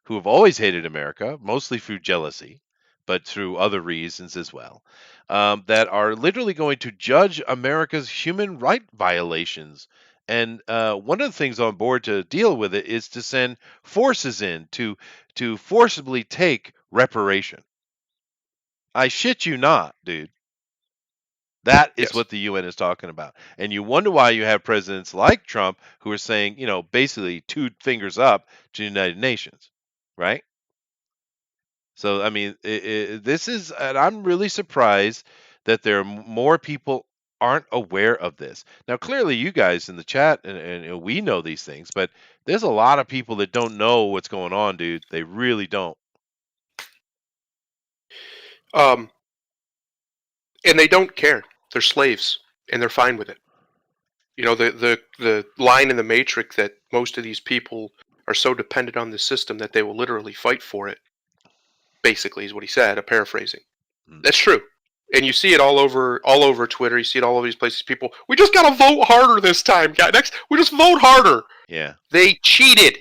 who have always hated America, mostly through jealousy, but through other reasons as well, that are literally going to judge America's human right violations. And one of the things on board to deal with it is to send forces in to forcibly take reparation. I shit you not, dude. That is what the UN is talking about. And you wonder why you have presidents like Trump who are saying, basically 2 fingers up to the United Nations, right? So, I mean, this is, and I'm really surprised that there are more people aren't aware of this. Now, clearly, you guys in the chat, and we know these things, but there's a lot of people that don't know what's going on, dude. They really don't. And they don't care. They're slaves, and they're fine with it. You know, the line in the Matrix that most of these people are so dependent on the system that they will literally fight for it, basically, is what he said, a paraphrasing. That's true. And you see it all over Twitter. You see it all over these places. People, we just got to vote harder this time, guys. We just vote harder. Yeah. They cheated.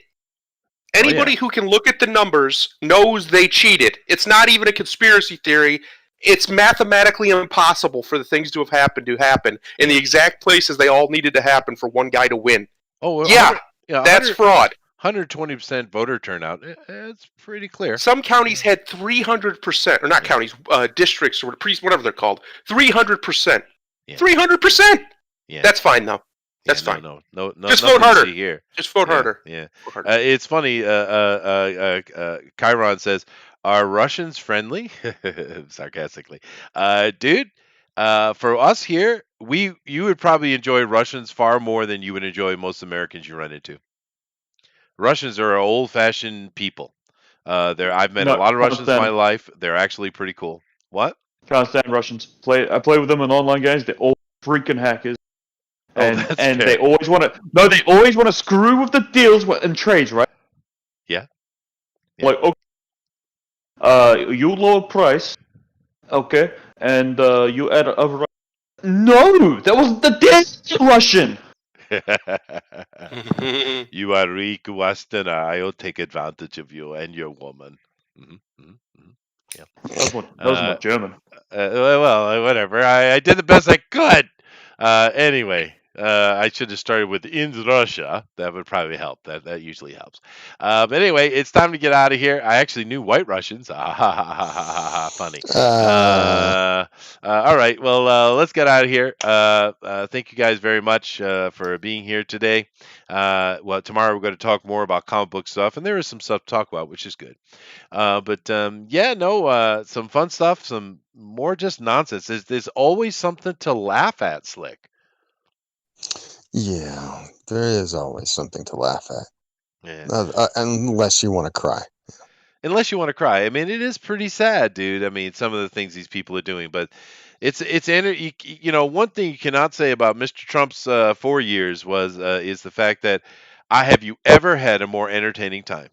Anybody who can look at the numbers knows they cheated. It's not even a conspiracy theory. It's mathematically impossible for the things to have happened in the exact places they all needed to happen for one guy to win. Oh, yeah, that's fraud. 120% voter turnout. It's pretty clear. Some counties had 300%, or not counties, districts, or whatever they're called. 300%. 300%. Yeah, that's fine though. That's fine. No. Just vote harder. Here. Just vote harder. Yeah. Vote harder. It's funny. Chiron says, "Are Russians friendly?" Sarcastically, dude. For us here, you would probably enjoy Russians far more than you would enjoy most Americans you run into. Russians are old-fashioned people. I've met a lot of Russians in my life. They're actually pretty cool. What? Can't stand Russians. I play with them in online games. They're all freaking hackers. And they always want to. No, they always want to screw with the deals and trades, right? Yeah. Like, okay, you lower price, okay, and you add other. No, that was the damn Russian. You are weak, Western. I'll take advantage of you and your woman. Yeah. That was more German. Well, whatever. I did the best I could. Anyway, I should have started with in Russia. That would probably help. That usually helps. But anyway, it's time to get out of here. I actually knew White Russians. Funny. All right. Well, let's get out of here. Thank you guys very much for being here today. Well, tomorrow we're going to talk more about comic book stuff, and there is some stuff to talk about, which is good. Some fun stuff, some more just nonsense. There's always something to laugh at, Slick. Yeah, there is always something to laugh at. Yeah. Unless you want to cry. Unless you want to cry. I mean, it is pretty sad, dude. I mean, some of the things these people are doing, but it's one thing you cannot say about Mr. Trump's 4 years is the fact that have you ever had a more entertaining time?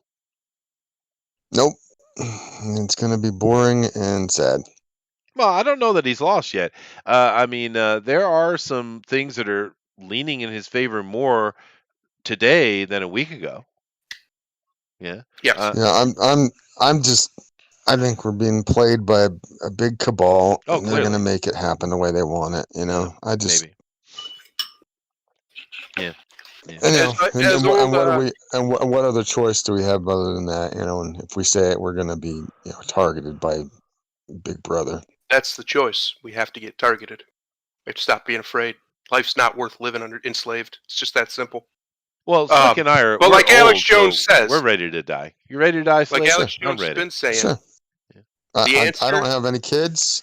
Nope. It's going to be boring and sad. Well, I don't know that he's lost yet. There are some things that are leaning in his favor more today than a week ago. Yeah. Yeah. I think we're being played by a big cabal, and they're clearly. going to make it happen the way they want it. Maybe. Yeah. What other choice do we have other than that? And if we say it, we're going to be targeted by Big Brother. That's the choice. We have to get targeted. We have to stop being afraid. Life's not worth living enslaved. It's just that simple. Well, Slick and I are. But like Alex Jones says, we're ready to die. You ready to die, Slick? Like Alex Jones has been saying. Sure. The answer. I don't have any kids,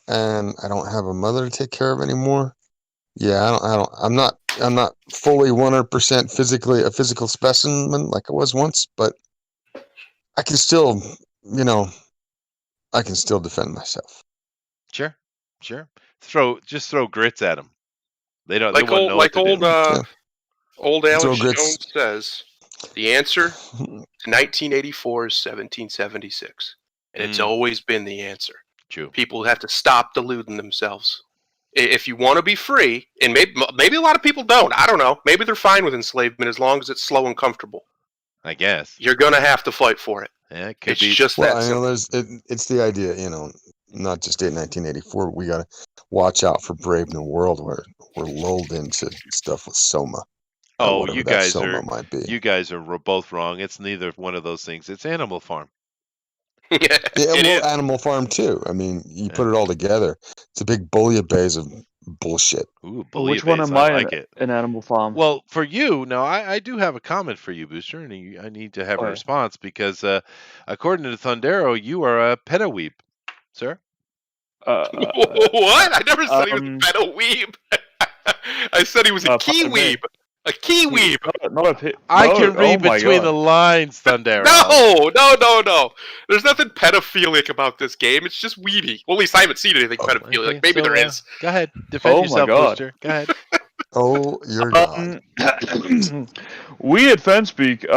and I don't have a mother to take care of anymore. Yeah, I'm not fully 100% physically a physical specimen like I was once, but I can still, defend myself. Sure. Just throw grits at them. They don't. Like they won't know what to do. Old Alex Jones says, the answer to 1984 is 1776, and it's always been the answer. True. People have to stop deluding themselves. If you want to be free, and maybe a lot of people don't. I don't know. Maybe they're fine with enslavement as long as it's slow and comfortable. I guess you're gonna have to fight for it. Yeah, it could It's be. just Well, that simple. it's the idea, not just in 1984. We got to watch out for Brave New World, where we're lulled into stuff with Soma. Oh, Whatever you that guys Soma are might be. you guys are both wrong. It's neither one of those things. It's Animal Farm. Yeah, It is. well, Animal Farm too. I mean, you put it all together. It's a big bouillabaisse of bullshit. Ooh, Which one bouillabaisse. am I I like it. in Animal Farm? Well, for you, now I do have a comment for you, Booster, and I need to have a response because according to Thundero, you are a pedo-weeb, sir. What? I never said he was a pedo weeb. I said he was a key weeb. A key weeb. I can read between the lines, Thundero. No. There's nothing pedophilic about this game. It's just weeby. Well, at least I haven't seen anything pedophilic. Okay, Maybe there is. Go ahead. Defend yourself, Booster. Go ahead. Oh, you're God. We at Fanspeak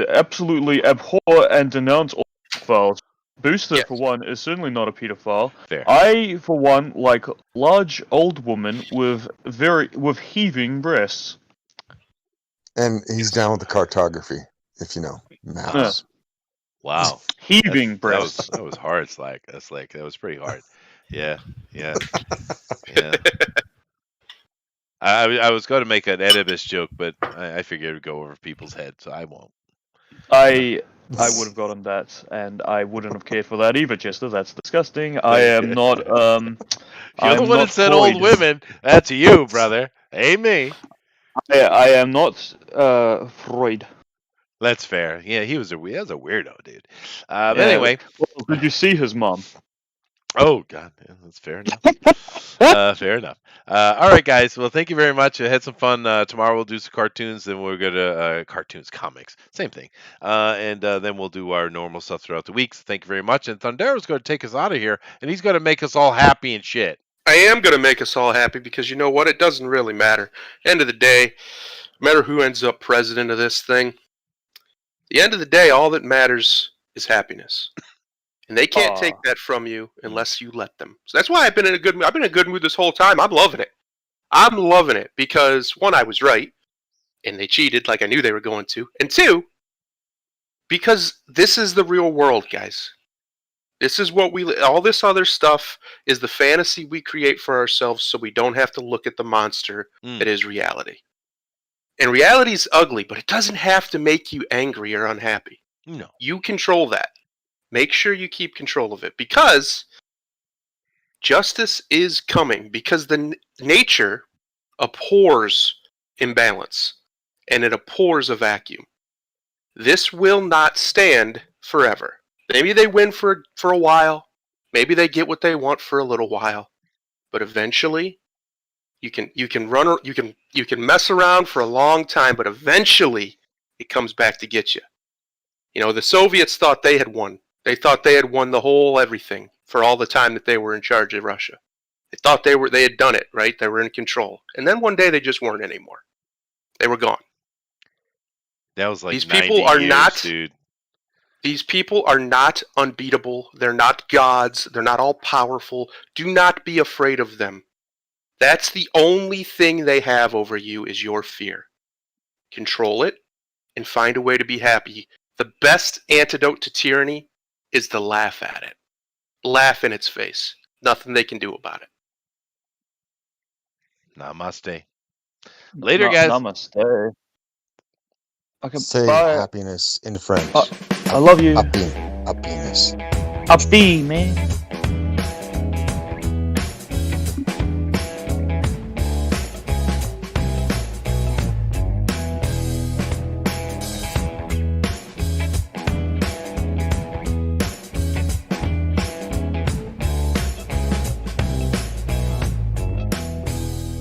absolutely abhor and denounce all pedophiles. Booster, for one, is certainly not a pedophile. Fair. I, for one, like large old women with heaving breasts. And he's down with the cartography, if you know maps. Wow. Heaving breasts. That was hard, Slack. That was pretty hard. Yeah. I was going to make an Oedipus joke, but I figured it would go over people's heads, so I won't. I would have gotten that, and I wouldn't have cared for that either, Chester. That's disgusting. I am not. You're the one that said old women. That's you, brother. Ain't me. I am not Freud. That's fair. Yeah, he was a weirdo, dude. But anyway, well, did you see his mom? Oh God, yeah, that's fair enough. Fair enough. All right, guys. Well, thank you very much. I had some fun. Tomorrow we'll do some cartoons. Then we'll go to comics, same thing. And then we'll do our normal stuff throughout the week. So thank you very much. And Thundero's going to take us out of here, and he's going to make us all happy and shit. I am going to make us all happy because you know what? It doesn't really matter. End of the day, no matter who ends up president of this thing, the end of the day, all that matters is happiness. And they can't take that from you unless you let them. So that's why I've been in a good mood this whole time. I'm loving it. I'm loving it because, one, I was right, and they cheated like I knew they were going to. And two, because this is the real world, guys. This is what all this other stuff is the fantasy we create for ourselves so we don't have to look at the monster that is reality. And reality is ugly, but it doesn't have to make you angry or unhappy. No. You control that. Make sure you keep control of it because justice is coming because the nature abhors imbalance and it abhors a vacuum. This will not stand forever. Maybe they win for a while. Maybe they get what they want for a little while. But eventually you can mess around for a long time, but eventually it comes back to get you. You know, the Soviets thought they had won. They thought they had won the whole everything for all the time that they were in charge of Russia. They thought they had done it, right? They were in control. And then one day they just weren't anymore. They were gone. That was like these people are years, not dude. These people are not unbeatable. They're not gods. They're not all powerful. Do not be afraid of them. That's the only thing they have over you is your fear. Control it and find a way to be happy. The best antidote to tyranny is to laugh at it. Laugh in its face. Nothing they can do about it. Namaste. Later, guys. Namaste. Okay, say bye. Happiness in French. I love you. Happiness. Happy, man.